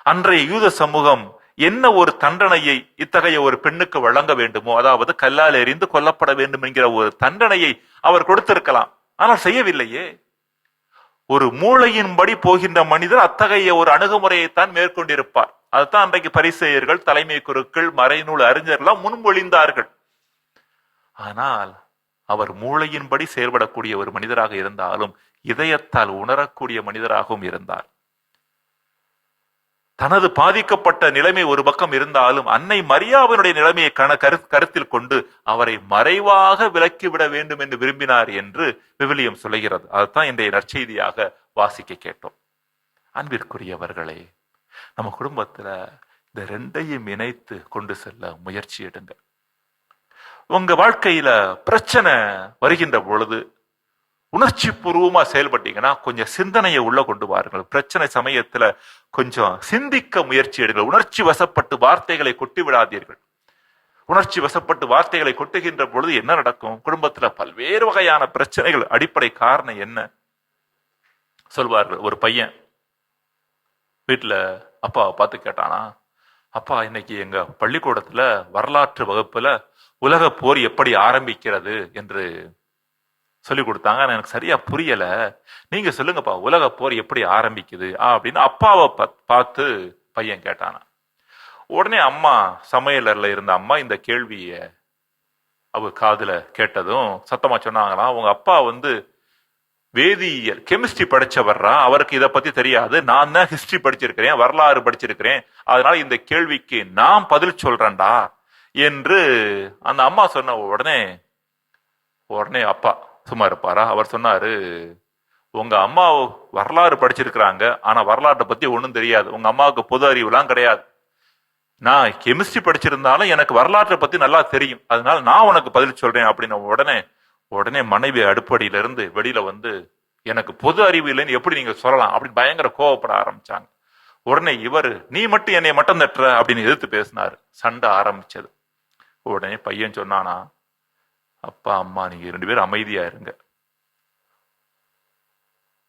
அன்றைய யூத சமூகம் என்ன ஒரு தண்டனையை இத்தகைய ஒரு பெண்ணுக்கு வழங்க வேண்டுமோ, அதாவது கல்லால் எறிந்து கொல்லப்பட வேண்டும் என்கிற ஒரு தண்டனையை அவர் கொடுத்திருக்கலாம். ஆனால் செய்யவில்லையே. ஒரு மூளையின்படி போகின்ற மனிதர் அத்தகைய ஒரு அணுகுமுறையைத்தான் மேற்கொண்டிருப்பார். அதுதான் அன்றைக்கு பரிசேயர்கள், தலைமை குருக்கள், மறைநூல் அறிஞர்கள்லாம் முன்மொழிந்தார்கள். ஆனால் அவர் மூளையின்படி செயல்படக்கூடிய ஒரு மனிதராக இருந்தாலும் இதயத்தால் உணரக்கூடிய மனிதராகவும் இருந்தார். தனது பாதிக்கப்பட்ட நிலைமை ஒரு பக்கம் இருந்தாலும் அன்னை மரியாவினுடைய நிலைமையை கருத்தில் கொண்டு அவரை மறைவாக விலக்கிவிட வேண்டும் என்று விரும்பினார் என்று விவிலியம் சொல்லுகிறது. அதுதான் இன்றைய நற்செய்தியாக வாசிக்க கேட்டோம். அன்பிற்குரியவர்களே, நம்ம குடும்பத்துல இந்த 2ஐயும் இணைத்து கொண்டு செல்ல முயற்சி எடுங்க. உங்க வாழ்க்கையில பிரச்சனை வருகின்ற பொழுது உணர்ச்சி பூர்வமா செயல்பட்டீங்கன்னா கொஞ்சம் சிந்தனையை உள்ள கொண்டு வாருங்கள். பிரச்சனை சமயத்துல கொஞ்சம் சிந்திக்க முயற்சி எடுங்கள். உணர்ச்சி வசப்பட்டு வார்த்தைகளை கொட்டி விடாதீர்கள். உணர்ச்சி வசப்பட்டு வார்த்தைகளை கொட்டுகின்ற பொழுது என்ன நடக்கும்? குடும்பத்துல பல்வேறு வகையான பிரச்சனைகள். அடிப்படை காரணம் என்ன சொல்வார்கள்? ஒரு பையன் வீட்டுல அப்பாவை பார்த்து கேட்டானா, அப்பா இன்னைக்கு எங்க பள்ளிக்கூடத்துல வரலாற்று வகுப்புல உலக போர் எப்படி ஆரம்பிக்கிறது என்று சொல்லி கொடுத்தாங்க. எனக்கு சரியா புரியல, நீங்க சொல்லுங்கப்பா, உலக போர் எப்படி ஆரம்பிக்குது அப்படின்னு அப்பாவை பார்த்து பையன் கேட்டானா. உடனே அம்மா, சமையலறையில இருந்த அம்மா இந்த கேள்விய அவ காதுல கேட்டதும் சத்தமா சொன்னாங்களாம், உங்க அப்பா வேதியியல் கெமிஸ்ட்ரி படிச்சவர்றா, அவருக்கு இதை பத்தி தெரியாது, நான் தான் ஹிஸ்டரி படிச்சிருக்கிறேன், வரலாறு படிச்சிருக்கிறேன், அதனால இந்த கேள்விக்கு நான் பதில் சொல்றேன்டா என்று அந்த அம்மா சொன்ன உடனே உடனே அப்பா சும்மா இருப்பாரா? அவர் சொன்னாரு, உங்க அம்மா வரலாறு படிச்சிருக்கிறாங்க, ஆனா வரலாற்றை பத்தி ஒண்ணும் தெரியாது, உங்க அம்மாவுக்கு பொது அறிவுலாம் கிடையாது. நான் கெமிஸ்ட்ரி படிச்சிருந்தாலும் எனக்கு வரலாற்றை பத்தி நல்லா தெரியும், அதனால நான் உனக்கு பதில் சொல்றேன் அப்படின்னு உடனே உடனே மனைவி அடுப்படியில இருந்து வெளியில எனக்கு பொது அறிவு இல்லைன்னு எப்படி நீங்க சொல்லலாம் அப்படின்னு பயங்கர கோவப்பட ஆரம்பிச்சாங்க. உடனே இவரு, நீ மட்டும் என்னை மட்டம் தட்டுற அப்படின்னு எதிர்த்து பேசினாரு. சண்டை ஆரம்பிச்சது. உடனே பையன் சொன்னானா, அப்பா அம்மா நீங்க 2 பேரும் அமைதியா இருங்க,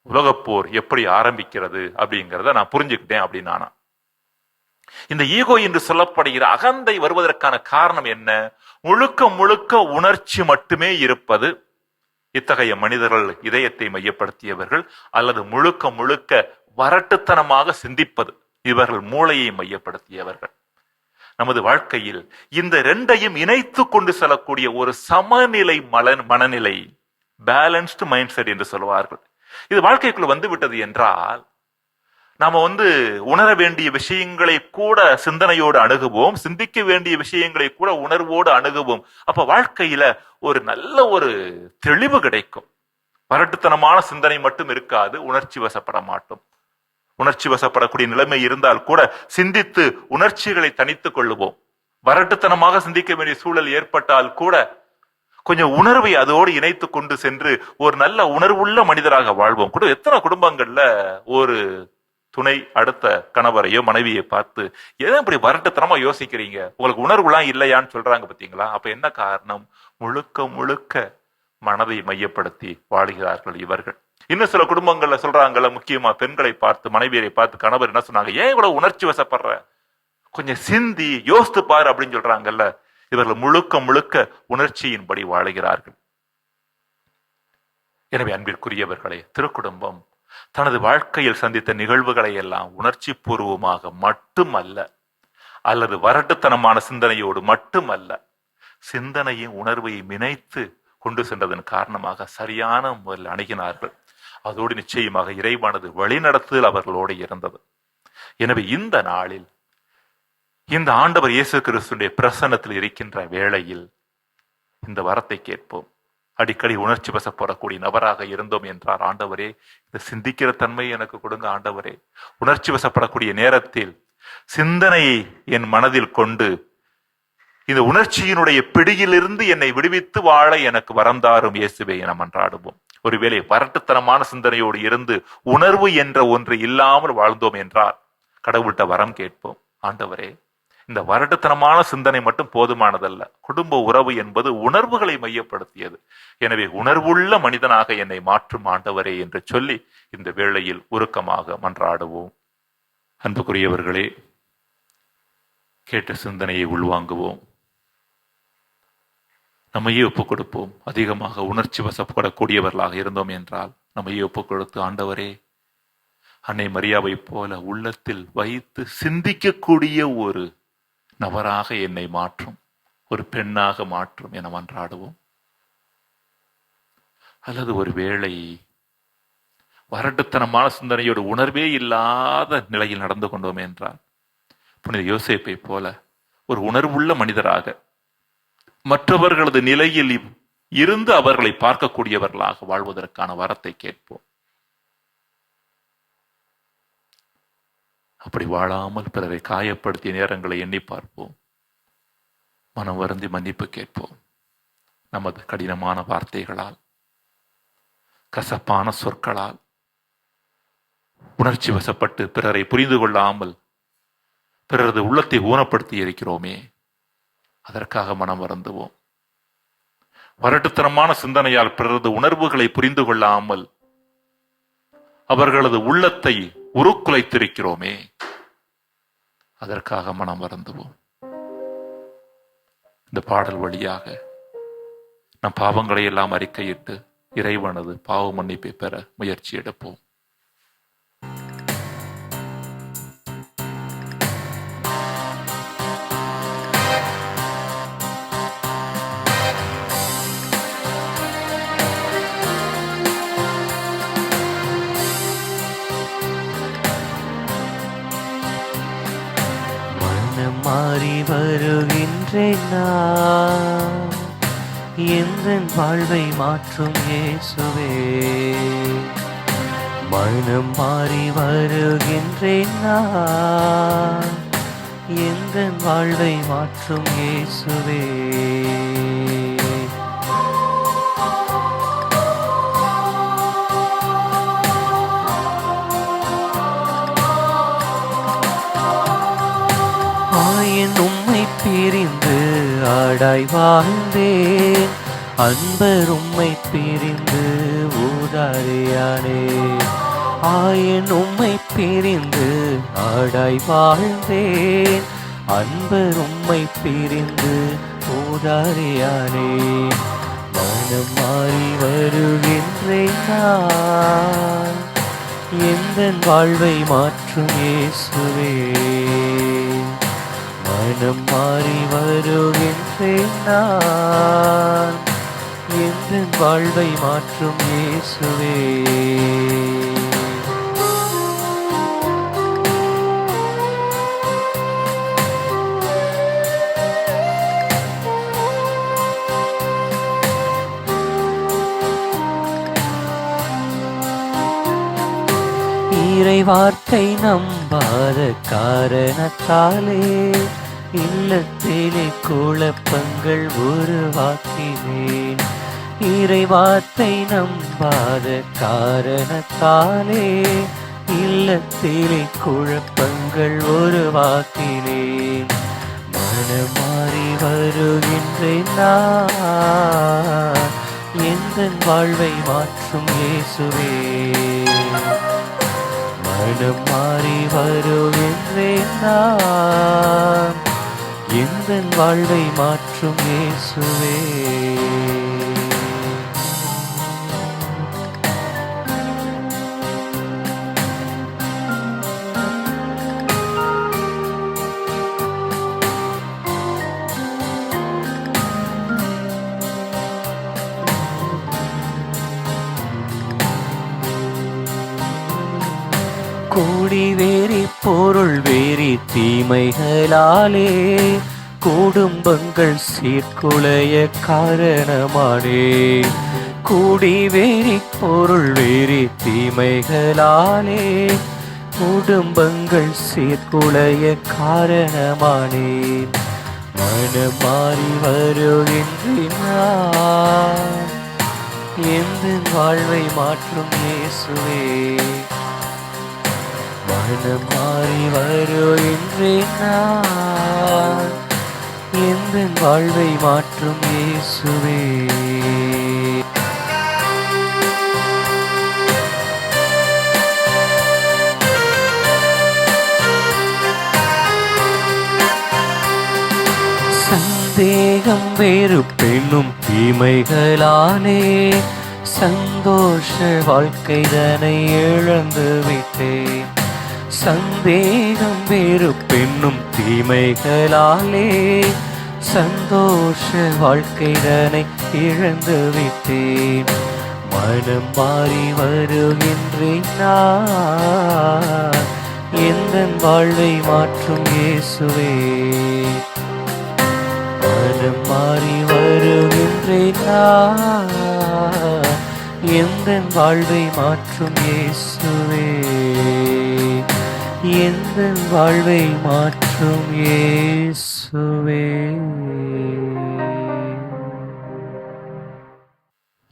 உலகப்போர் எப்படி ஆரம்பிக்கிறது அப்படிங்கிறத நான் புரிஞ்சுக்கிட்டேன் அப்படின்னானா. இந்த ஈகோ என்று சொல்லப்படுகிற அகந்தை வருவதற்கான காரணம் என்ன? முழுக்க முழுக்க உணர்ச்சி மட்டுமே இருப்பது. இத்தகைய மனிதர்கள் இதயத்தை மையப்படுத்தியவர்கள், அல்லது முழுக்க முழுக்க வரட்டுத்தனமாக சிந்திப்பது, இவர்கள் மூளையை மையப்படுத்தியவர்கள். நமது வாழ்க்கையில் இந்த 2ஐயும் இணைத்து கொண்டு செல்லக்கூடிய ஒரு சமநிலை மனநிலை, பேலன்ஸ்டு மைண்ட் செட் என்று சொல்வார்கள், இது வாழ்க்கைக்குள்ள வந்து விட்டது என்றால் நாம உணர வேண்டிய விஷயங்களை கூட சிந்தனையோடு அணுகுவோம், சிந்திக்க வேண்டிய விஷயங்களை கூட உணர்வோடு அணுகுவோம். அப்ப வாழ்க்கையில ஒரு நல்ல ஒரு தெளிவு கிடைக்கும். வரட்டுத்தனமான சிந்தனை மட்டும் இருக்காது, உணர்ச்சி வசப்பட மாட்டோம். உணர்ச்சி வசப்படக்கூடிய நிலைமை இருந்தால் கூட சிந்தித்து உணர்ச்சிகளை தனித்துக் கொள்ளுவோம். வரட்டுத்தனமாக சிந்திக்க வேண்டிய சூழல் ஏற்பட்டால் கூட கொஞ்சம் உணர்வை அதோடு இணைத்து கொண்டு சென்று ஒரு நல்ல உணர்வுள்ள மனிதராக வாழ்வோம். கூட எத்தனை குடும்பங்கள்ல ஒரு துணை அடுத்த கணவரையோ மனைவியை பார்த்து, ஏன் இப்படி வரட்டுத்தனமா யோசிக்கிறீங்க, உங்களுக்கு உணர்வுலாம் இல்லையான்னு சொல்றாங்க பாத்தீங்களா? அப்ப என்ன காரணம்? முழுக்க முழுக்க மனதை மையப்படுத்தி வாழுகிறார்கள் இவர்கள். இன்னும் சில குடும்பங்கள்ல சொல்றாங்கல்ல, முக்கியமா பெண்களை பார்த்து, மனைவியரை பார்த்து கணவர் என்ன சொன்னாங்க, ஏன் இவ்வளவு உணர்ச்சி வசப்படுற, கொஞ்சம் சிந்தி யோசித்து பாரு அப்படின்னு சொல்றாங்கல்ல. இவர்கள் முழுக்க முழுக்க உணர்ச்சியின்படி வாழுகிறார்கள். எனவே அன்பிற்குரியவர்களே, திருக்குடும்பம் தனது வாழ்க்கையில் சந்தித்த நிகழ்வுகளை எல்லாம் உணர்ச்சி பூர்வமாக மட்டுமல்ல, அல்லது வரட்டுத்தனமான சிந்தனையோடு மட்டுமல்ல, சிந்தனையும் உணர்வையும் இணைத்து கொண்டு சென்றதன் காரணமாக சரியான முறையில் அணுகினார்கள். அதோடு நிச்சயமாக இறைவானது வழிநடத்துதல் அவர்களோடு இருந்தது. எனவே இந்த நாளில் இந்த ஆண்டவர் இயேசு கிறிஸ்துடைய பிரசன்னத்தில் இருக்கின்ற வேளையில் இந்த வரத்தை கேட்போம். அடிக்கடி உணர்ச்சி வசப்படக்கூடிய நபராக இருந்தோம் என்றார், ஆண்டவரே இந்த சிந்திக்கிற தன்மை எனக்கு கொடுங்க ஆண்டவரே. உணர்ச்சி வசப்படக்கூடிய நேரத்தில் சிந்தனையை என் மனதில் கொண்டு இந்த உணர்ச்சியினுடைய பிடியிலிருந்து என்னை விடுவித்து வாழ எனக்கு வரந்தாரும் இயேசுவே என மன்றாடுவோம். ஒருவேளை வரட்டுத்தனமான சிந்தனையோடு இருந்து உணர்வு என்ற ஒன்று இல்லாமல் வாழ்ந்தோம் என்றால் கடவுள்கிட்ட வரம் கேட்போம். ஆண்டவரே, இந்த வரட்டுத்தனமான சிந்தனை மட்டும் போதுமானதல்ல, குடும்ப உறவு என்பது உணர்வுகளை மையப்படுத்தியது. எனவே உணர்வுள்ள மனிதனாக என்னை மாற்றும் ஆண்டவரே என்று சொல்லி இந்த வேளையில் உருக்கமாக மன்றாடுவோம். அன்புக்குரியவர்களே, கேட்ட சிந்தனையை உள்வாங்குவோம், நம்மையே ஒப்புக் கொடுப்போம். அதிகமாக உணர்ச்சி வசப்படக்கூடியவர்களாக இருந்தோம் என்றால் நம்மையே ஒப்புக் கொடுத்து, ஆண்டவரே அன்னை மரியாவை போல உள்ளத்தில் வைத்து சிந்திக்கக்கூடிய ஒரு நபராக என்னை மாற்றும், ஒரு பெண்ணாக மாற்றும் என மன்றாடுவோம். அல்லது ஒரு வேளை வரட்டுத்தனமான சிந்தனையோடு உணர்வே இல்லாத நிலையில் நடந்து கொண்டோம் என்றால் புனித யோசேப்பை போல ஒரு உணர்வுள்ள மனிதராக மற்றவர்களது நிலையில் இருந்து அவர்களை பார்க்கக்கூடியவர்களாக வாழ்வதற்கான வரத்தை கேட்போம். அப்படி வாழாமல் பிறரை காயப்படுத்திய நேரங்களை எண்ணி பார்ப்போம். மனம் வருந்தி மன்னிப்பு கேட்போம். நமது கடினமான வார்த்தைகளால், கசப்பான சொற்களால் உணர்ச்சி வசப்பட்டு பிறரை புரிந்து கொள்ளாமல் பிறரது உள்ளத்தை ஊனப்படுத்தி இருக்கிறோமே, அதற்காக மனம் வருந்துவோம். வரட்டுத்தனமான சிந்தனையால் பிறரது உணர்வுகளை புரிந்து கொள்ளாமல் அவர்களது உள்ளத்தை உருக்குலைத்திருக்கிறோமே, அதற்காக மனம் வருந்துவோம். இந்த பாடல் வழியாக நம் பாவங்களை எல்லாம் அறிக்கையிட்டு இறைவனது பாவ மன்னிப்பை பெற முயற்சி எடுப்போம். வருகின்றேன் நான். எந்தன் வாழ்வை மாற்றும் இயேசுவே, மனம் மாறி வருகின்றேன் நான். எந்தன் வாழ்வை மாற்றும் இயேசுவே. ஆயன் உம்மை பிரிந்து ஆடாய் வாழ்ந்தேன், அன்பர் உம்மை பிரிந்து ஊதாரியானே. ஆயன் உம்மை பிரிந்து ஆடாய் வாழ்ந்தேன், அன்பர் உம்மை பிரிந்து ஊதாரியானே. மனம் மாறி வருகின்றேன் நான், எந்தன் வாழ்வை மாற்றும் இயேசுவே. மனம் மாறி வருகின்றேன் நான், எந்தன் வாழ்வை மாற்றும் இயேசுவே. இறை வார்த்தை நம்பாத காரணத்தாலே இல்லத்திலே குழப்பங்கள் உருவாக்கினேன். இறை வார்த்தை நம்பாத காரணத்தாலே இல்லத்திலே குழப்பங்கள் உருவாக்கினேன். மனம் மாறி வருகின்றேன் நான், எந்தன் வாழ்வை மாற்றும் இயேசுவே. மனம் மாறி வருகின்றேன் நான், எந்தன் வாழ்வை மாற்றும் இயேசுவே. கூடி வேறி பொருள் வேறி தீமைகளாலே குடும்பங்கள் சீர்குலைய காரணமானே. கூடி வேறி பொருள் வேறி தீமைகளாலே குடும்பங்கள் சீர்குலைய காரணமானே. மனம் மாறி வருகின்றேன் நான், எந்தன் வாழ்வை மாற்றும் இயேசுவே. மனம் மாறி வருகின்றேன் நான், எந்தன் வாழ்வை மாற்றும் இயேசுவே. சந்தேகம் வெறுப்பென்னும் தீமைகளாலே சந்தோஷ வாழ்க்கைதனை இழந்து விட்டேன். சந்தேகம் வெறுப்பென்னும் தீமைகளாலே சந்தோஷ வாழ்க்கைதனை இழந்து விட்டேன். மனம் மாறி வருகின்றேன் நான், எந்தன் வாழ்வை மாற்றும் இயேசுவே. மனம் மாறி வருகின்றேன் நான், எந்தன் வாழ்வை மாற்றும் இயேசுவே. எந்தன் வாழ்வை மாற்றும் இயேசுவே.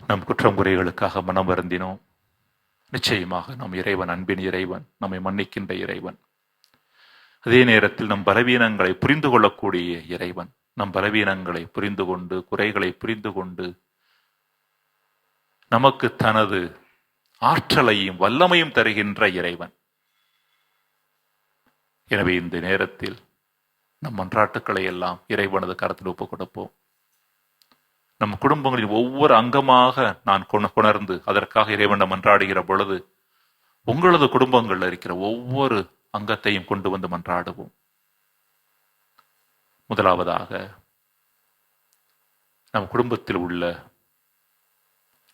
நம் குற்றம் குறைகளுக்காக மனம் வருந்தினோம். நிச்சயமாக நம் இறைவன் அன்பின் இறைவன், நம்மை மன்னிக்கின்ற இறைவன். அதே நேரத்தில் நம் பலவீனங்களை புரிந்து கொள்ளக்கூடிய இறைவன். நம் பலவீனங்களை புரிந்து கொண்டு, குறைகளை புரிந்து கொண்டு, நமக்கு தனது ஆற்றலையும் வல்லமையும் தருகின்ற இறைவன். எனவே இந்த நேரத்தில் நம் மன்றாட்டுக்களை எல்லாம் இறைவனது கரத்தில் ஒப்புக் கொடுப்போம். நம் குடும்பங்களின் ஒவ்வொரு அங்கமாக நான் கொணர்ந்து அதற்காக இறைவனை மன்றாடுகிற பொழுது உங்களது குடும்பங்களில் இருக்கிற ஒவ்வொரு அங்கத்தையும் கொண்டு வந்து மன்றாடுவோம். முதலாவதாக நம் குடும்பத்தில் உள்ள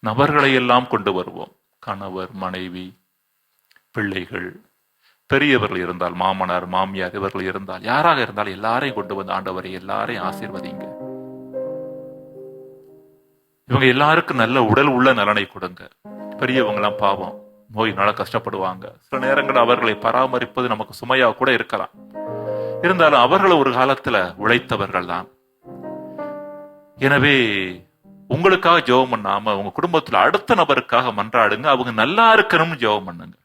நபர்களை எல்லாம் கொண்டு வருவோம். கணவர், மனைவி, பிள்ளைகள், பெரியவர்கள் இருந்தால், மாமனார் மாமியார் இவர்கள் இருந்தால், யாராக இருந்தால் எல்லாரையும் கொண்டு வந்து ஆண்டவரை எல்லாரையும் ஆசீர்வதிங்க. இவங்க எல்லாருக்கும் நல்ல உடல் உள்ள நலனை கொடுங்க. பெரியவங்க எல்லாம் பாவம் நோயினால கஷ்டப்படுவாங்க. சில நேரங்கள் அவர்களை பராமரிப்பது நமக்கு சுமையா கூட இருக்கலாம். இருந்தாலும் அவர்கள் ஒரு காலத்துல உழைத்தவர்கள் தான். எனவே உங்களுக்காக ஜெபம் பண்ணாம உங்க குடும்பத்துல அடுத்த நபருக்காக மன்றாடுங்க. அவங்க நல்லா இருக்கணும்னு ஜெபம் பண்ணுங்க.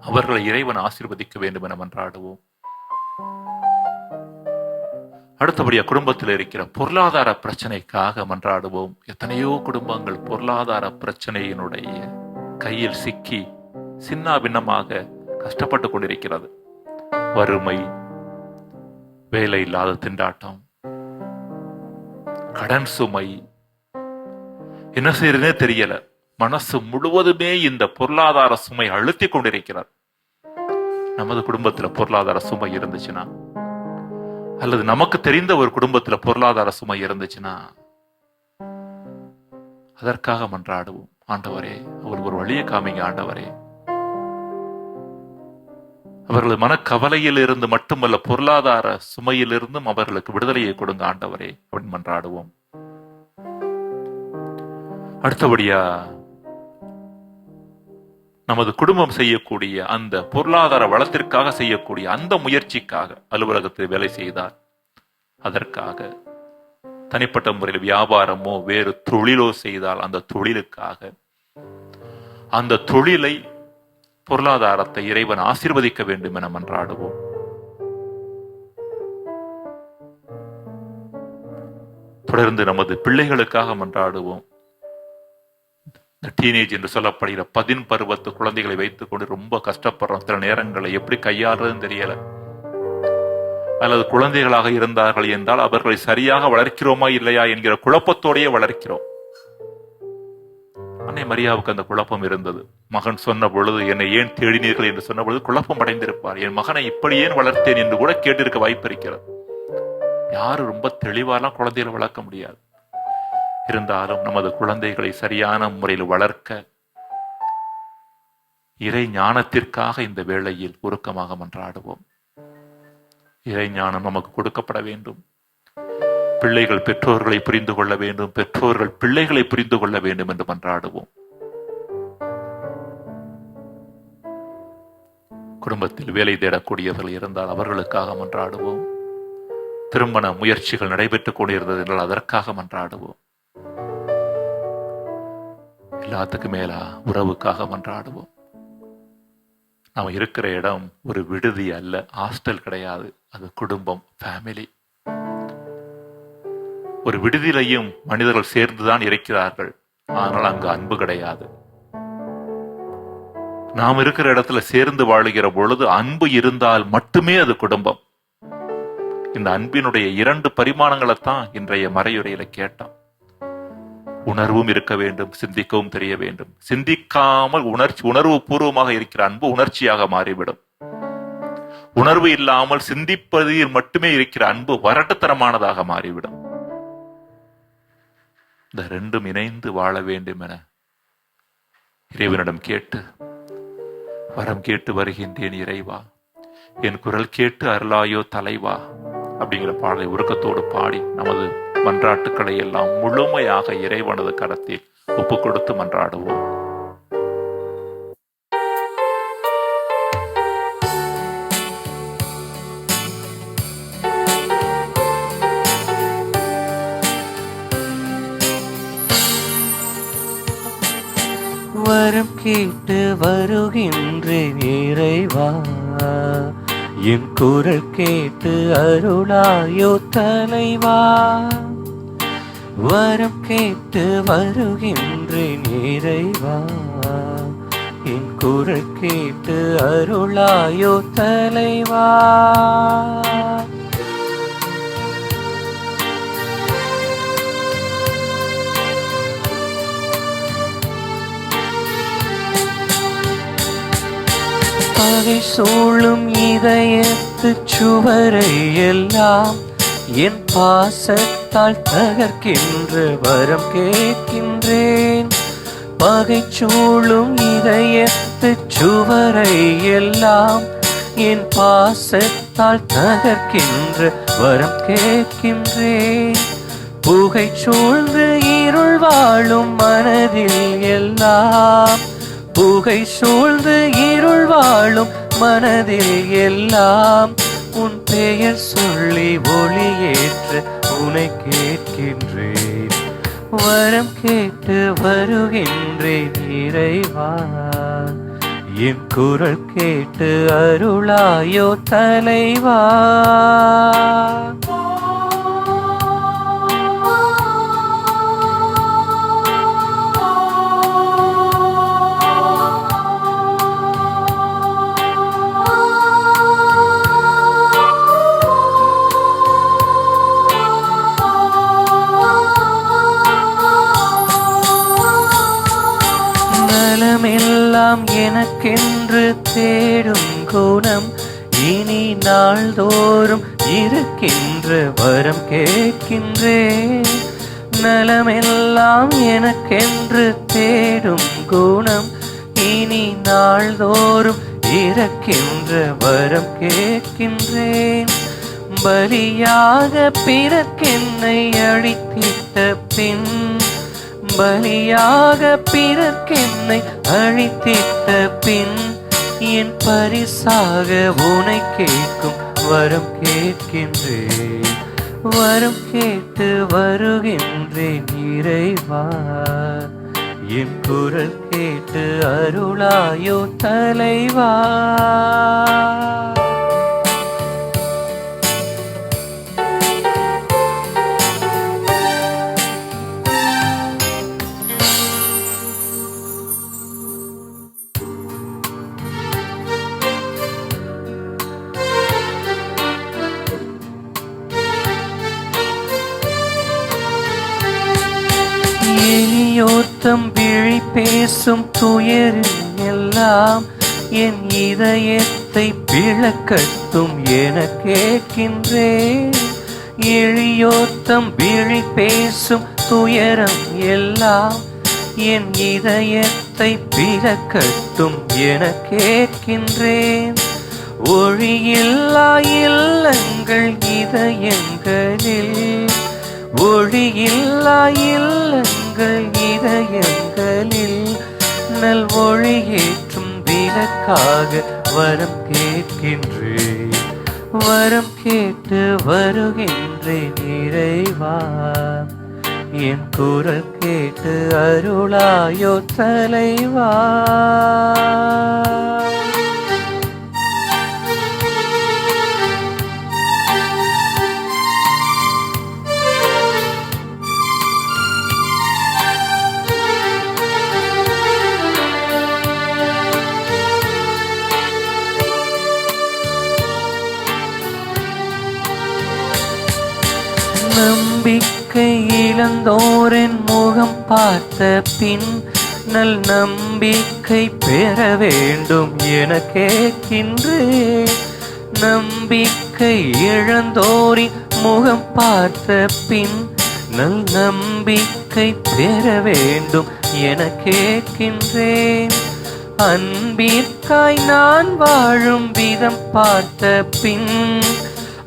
அவர்களை இறைவன் ஆசீர்வதிக்க வேண்டும் என மன்றாடுவோம். அடுத்தபடியா குடும்பத்தில் இருக்கிற பொருளாதார பிரச்சனைக்காக மன்றாடுவோம். எத்தனையோ குடும்பங்கள் பொருளாதார பிரச்சனையினுடைய கையில் சிக்கி சின்ன பின்னமாக கஷ்டப்பட்டு கொண்டிருக்கிறது. வறுமை, வேலை இல்லாத திண்டாட்டம், கடன் சுமை, என்ன செய்யறதுனே தெரியல. மனசு முழுவதுமே இந்த பொருளாதார சுமை அழுத்தி கொண்டிருக்கிறார். நமது குடும்பத்துல பொருளாதார சுமை இருந்துச்சுன்னா, அல்லது நமக்கு தெரிந்த ஒரு குடும்பத்துல பொருளாதார சுமை இருந்துச்சுன்னா, அதற்காக மன்றாடுவோம். ஆண்டவரே, அவருக்கு ஒரு வழியை காமிங்க. ஆண்டவரே, அவர்களது மனக்கவலையில் இருந்து மட்டுமல்ல, பொருளாதார சுமையிலிருந்தும் அவர்களுக்கு விடுதலையை கொடுங்க ஆண்டவரே அப்படின்னு மன்றாடுவோம். அடுத்தபடியா நமது குடும்பம் செய்யக்கூடிய அந்த பொருளாதார வளத்திற்காக செய்யக்கூடிய அந்த முயற்சிக்காக, அலுவலகத்தில் வேலை செய்தால் அதற்காக, தனிப்பட்ட முறையில் வியாபாரமோ வேறு தொழிலோ செய்தால் அந்த தொழிலுக்காக, அந்த தொழிலை பொருளாதாரத்தை இறைவன் ஆசீர்வதிக்க வேண்டும் என மன்றாடுவோம். தொடர்ந்து நமது பிள்ளைகளுக்காக மன்றாடுவோம். டீனேஜ் என்று சொல்லப்படுகிற 10 பருவத்து குழந்தைகளை வைத்துக் கொண்டு ரொம்ப கஷ்டப்படுறோம். சில நேரங்களை எப்படி கையாளுறதுன்னு தெரியல. அல்லது குழந்தைகளாக இருந்தார்கள் என்றால் அவர்களை சரியாக வளர்க்கிறோமா இல்லையா என்கிற குழப்பத்தோடையே வளர்க்கிறோம். அன்னை மரியாவுக்கு அந்த குழப்பம் இருந்தது. மகன் சொன்ன பொழுது, என்னை ஏன் தேடினீர்கள் என்று சொன்ன பொழுது குழப்பம் அடைந்திருப்பார். என் மகனை இப்படி ஏன் வளர்த்தேன் என்று கூட கேட்டிருக்க வாய்ப்பு இருக்கிறது. யாரும் ரொம்ப தெளிவாலாம் குழந்தைகளை வளர்க்க முடியாது. இருந்தாலும் நமது குழந்தைகளை சரியான முறையில் வளர்க்க இறை ஞானத்திற்காக இந்த வேளையில் உருக்கமாக மன்றாடுவோம். இறை ஞானம் நமக்கு கொடுக்கப்பட வேண்டும். பிள்ளைகள் பெற்றோர்களை புரிந்து கொள்ள வேண்டும், பெற்றோர்கள் பிள்ளைகளை புரிந்து கொள்ள வேண்டும் என்று மன்றாடுவோம். குடும்பத்தில் வேலை தேடக்கூடியவர்கள் இருந்தால் அவர்களுக்காக மன்றாடுவோம். திருமண முயற்சிகள் நடைபெற்றுக் கொண்டிருந்தது என்றால் அதற்காக மன்றாடுவோம். எல்லாத்துக்கும் மேலா உறவுக்காக மன்றாடுவோம். நாம் இருக்கிற இடம் ஒரு விடுதி அல்ல, ஹாஸ்டல் கிடையாது. அது குடும்பம், ஃபேமிலி. ஒரு விடுதியிலையும் மனிதர்கள் சேர்ந்துதான் இருக்கிறார்கள், ஆனால் அங்கு அன்பு கிடையாது. நாம் இருக்கிற இடத்துல சேர்ந்து வாழுகிற பொழுது அன்பு இருந்தால் மட்டுமே அது குடும்பம். இந்த அன்பினுடைய 2 பரிமாணங்களைத்தான் இன்றைய மறையுரையில கேட்டோம். உணர்வும் இருக்க வேண்டும், சிந்திக்கவும் தெரிய வேண்டும். சிந்திக்காமல் உணர்வு பூர்வமாக இருக்கிற அன்பு உணர்ச்சியாக மாறிவிடும். உணர்வு இல்லாமல் சிந்திப்பதில் மட்டுமே இருக்கிற அன்பு வரட்டுத்தனமானதாக மாறிவிடும். இந்த 2ம் இணைந்து வாழ வேண்டும் என இறைவனிடம் கேட்டு, வரம் கேட்டு வருகின்றேன் இறைவா, என் குரல் கேட்டு அருளாயோ தலைவா அப்படிங்கிற பாடலை உருக்கத்தோடு பாடி நமது மன்றாட்டுக்களை எல்லாம் முழுமையாக இறைவனது கரத்தில் ஒப்பு கொடுத்து மன்றாடுவோம். வரம் கேட்டு வருகின்றேன் இறைவா, என் குரல் கேட்டு அருளாயோ தலைவா. வரம் கேட்டு வருகின்றேன் இறைவா, என் குரல் கேட்டு அருளாயோ தலைவா. பகை சூழும் இதயத்து சுவரை எல்லாம் என் பாசத்தால் தகர்க்கின்ற வரம் கேட்கின்றேன். பகை சூழும் இதயத்து சுவரை எல்லாம் என் பாசத்தால் தகர்க்கின்ற வரம் கேட்கின்றேன். புகை சூழ்ந்து இருள் வாழும் மனதில் எல்லாம், புகை சூழ்ந்து இருள் வாழும் மனதில் எல்லாம், உன் பெயர் சொல்லி ஒளியேற்ற உனை கேட்கின்றேன். வரம் கேட்டு வருகின்றேன் இறைவா, என் குரல் கேட்டு அருளாயோ தலைவா. நலமெல்லாம் எனக்கென்று தேடும் குணம் இனி நாள்தோறும் இருக்கின்ற வரம் கேட்கின்றேன். நலமெல்லாம் எனக்கென்று தேடும் குணம் இனி நாள்தோறும் இருக்கின்ற வரம் கேட்கின்றேன். பலியாக பிறர்க்கென்னை அழித்திட்ட பின், பலியாக பிறர்க்கென்னை அழித்திட்ட பின், என் பரிசாக உனை கேட்கும் வரம் கேட்கின்றேன். வரம் கேட்டு வருகின்றேன் இறைவா, என் குரல் கேட்டு அருளாயோ தலைவா. எளியோத்தம் விழி பேசும் துயரில் எல்லாம், என் இதயத்தை பிளக்கட்டும் என கேட்கின்றேன். எளியோத்தம் விழி பேசும் துயரம் எல்லாம், என் இதயத்தை பிளக்கட்டும் என கேட்கின்றேன். ஒளியில்லா இல்லங்கள் இதயங்களில், ஒளியில்லா இல்லங்கள் இதயங்களில், நல் ஒளியேற்றும் விளக்காக வரம் கேட்கின்றேன். வரம் கேட்டு வருகின்றேன் இறைவா, என் குரல் கேட்டு அருளாயோ தலைவா. நம்பிக்கை இழந்தோரின் முகம் பார்த்த பின், நல் நம்பிக்கை பெற வேண்டும் என கேட்கின்றேன். நம்பிக்கை இழந்தோரின் முகம் பார்த்த பின், நல் நம்பிக்கை பெற வேண்டும் என கேட்கின்றேன். அன்பிற்காய் நான் வாழும் விதம் பார்த்த பின்,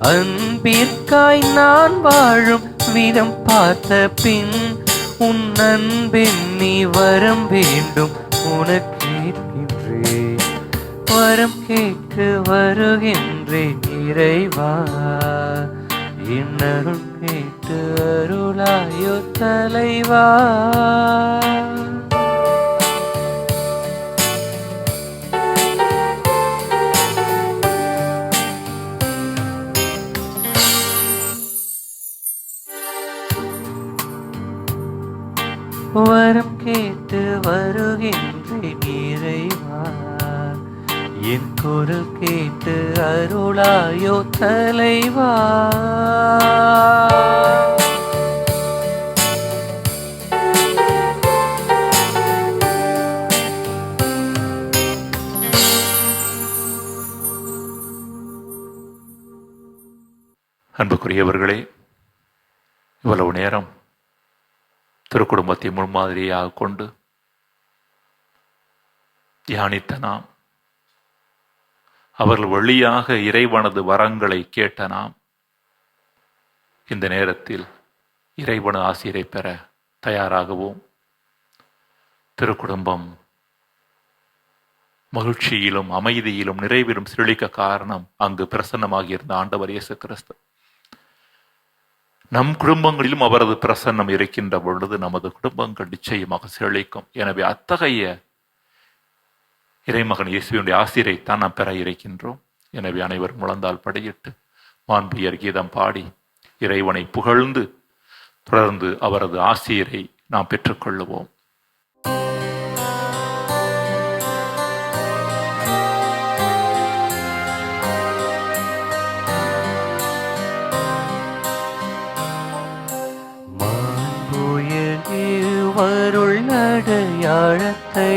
அன்பிற்காய் நான் வாழும் விதம் பார்த்த பின், உன் அன்பின் நீ வரம் வேண்டும் உனக்கு கேட்கின்றேன். வரம் கேட்டு வருகின்றேன் இறைவா, என் அருள் கேட்டு அருளாயோ தலைவா. வரம் கேட்டு வருகின்றேன் இறைவா, என் குரல் கேட்டு அருளாயோ தலைவா. அன்புக்குரியவர்களே, இவ்வளவு நேரம் திருக்குடும்பத்தை முன்மாதிரியாக கொண்டு தியானித்த நாம் அவர்கள் வழியாக இறைவனது வரங்களை கேட்ட நாம் இந்த நேரத்தில் இறைவனது ஆசிரை பெற தயாராகவும் திருக்குடும்பம் மகிழ்ச்சியிலும் அமைதியிலும் நிறைவிலும் செழிக்க காரணம் அங்கு பிரசன்னமாகி இருந்த ஆண்டவர் இயேசு கிறிஸ்து. நம் குடும்பங்களிலும் அவரது பிரசன்னம் இருக்கின்ற பொழுது நமது குடும்பங்கள் நிச்சயமாக செழிக்கும். எனவே அத்தகைய இறைமகன் இயேசுவினுடைய ஆசிரைத்தான் நாம் பெற இருக்கின்றோம். எனவே அனைவரும் முழந்தால் படியிட்டு மாண்புயர் கீதம் பாடி இறைவனை புகழ்ந்து தொடர்ந்து அவரது ஆசிரை நாம் பெற்றுக்கொள்ளுவோம். வருள் அடையாளத்தை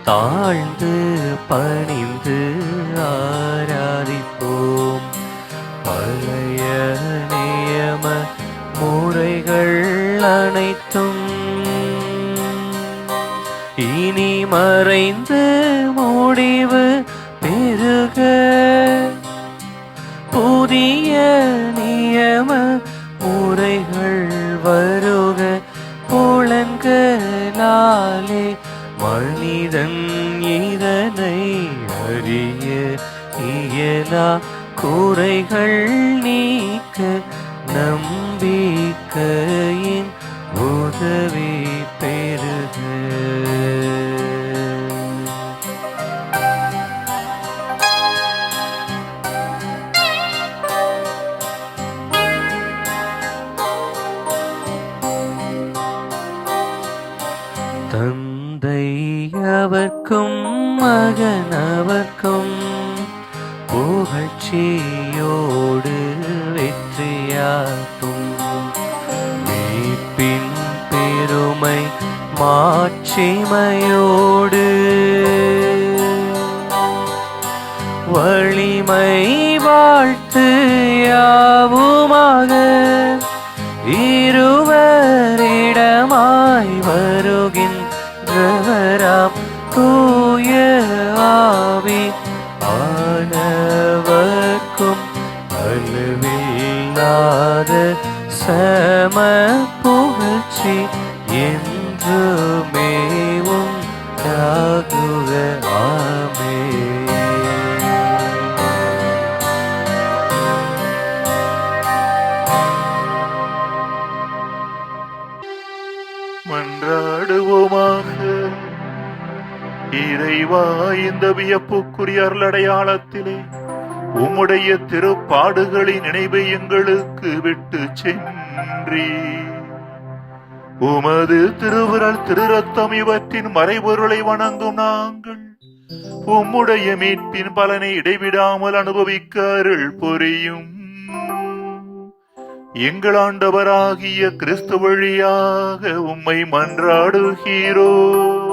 தாழ்ந்து பணிந்து ஆராதிப்போம். பழைய நியம முறைகள் அனைத்தும் இனி மறைந்து முடிவு பெருக புதிய நியம முறைகள் வருக. புலன்களாலே மனிதன் இதனை அறிய இயலா குறைகள் நீக்க நம்பிக்கையின் உதவி பெறுக. தந்தை அவர்க்கும் மகனவர்க்கும் புகழ்ச்சியோடு வெற்றியாகும். மீட்பின் பெருமை மாட்சிமையோடு வலிமை வாழ்த்து யாவுமாக இருவரிடமாய் வருகின்றவராம் தூய ஆவி ஆனவர்க்கும் அளவில்லாத சம புகழ்ச்சி என்றுமே உண்டாகுக. ஆமென். மன்றாடுவோமாக. இறைவா, இந்த வியப்புக்குரிய அருளடையாளத்திலே உம்முடைய திருப்பாடுகளின் நினைவை எங்களுக்கு விட்டு சென்றி உமது திருவிரல் திருரத்தம் இவற்றின் மறைபொருளை வணங்கும் நாங்கள் உம்முடைய மீட்பின் பலனை இடைவிடாமல் அனுபவிக்க அருள் புரியும். எங்கள் ஆண்டவராகிய கிறிஸ்து வழியாக உம்மை மன்றாடுகிறோம்.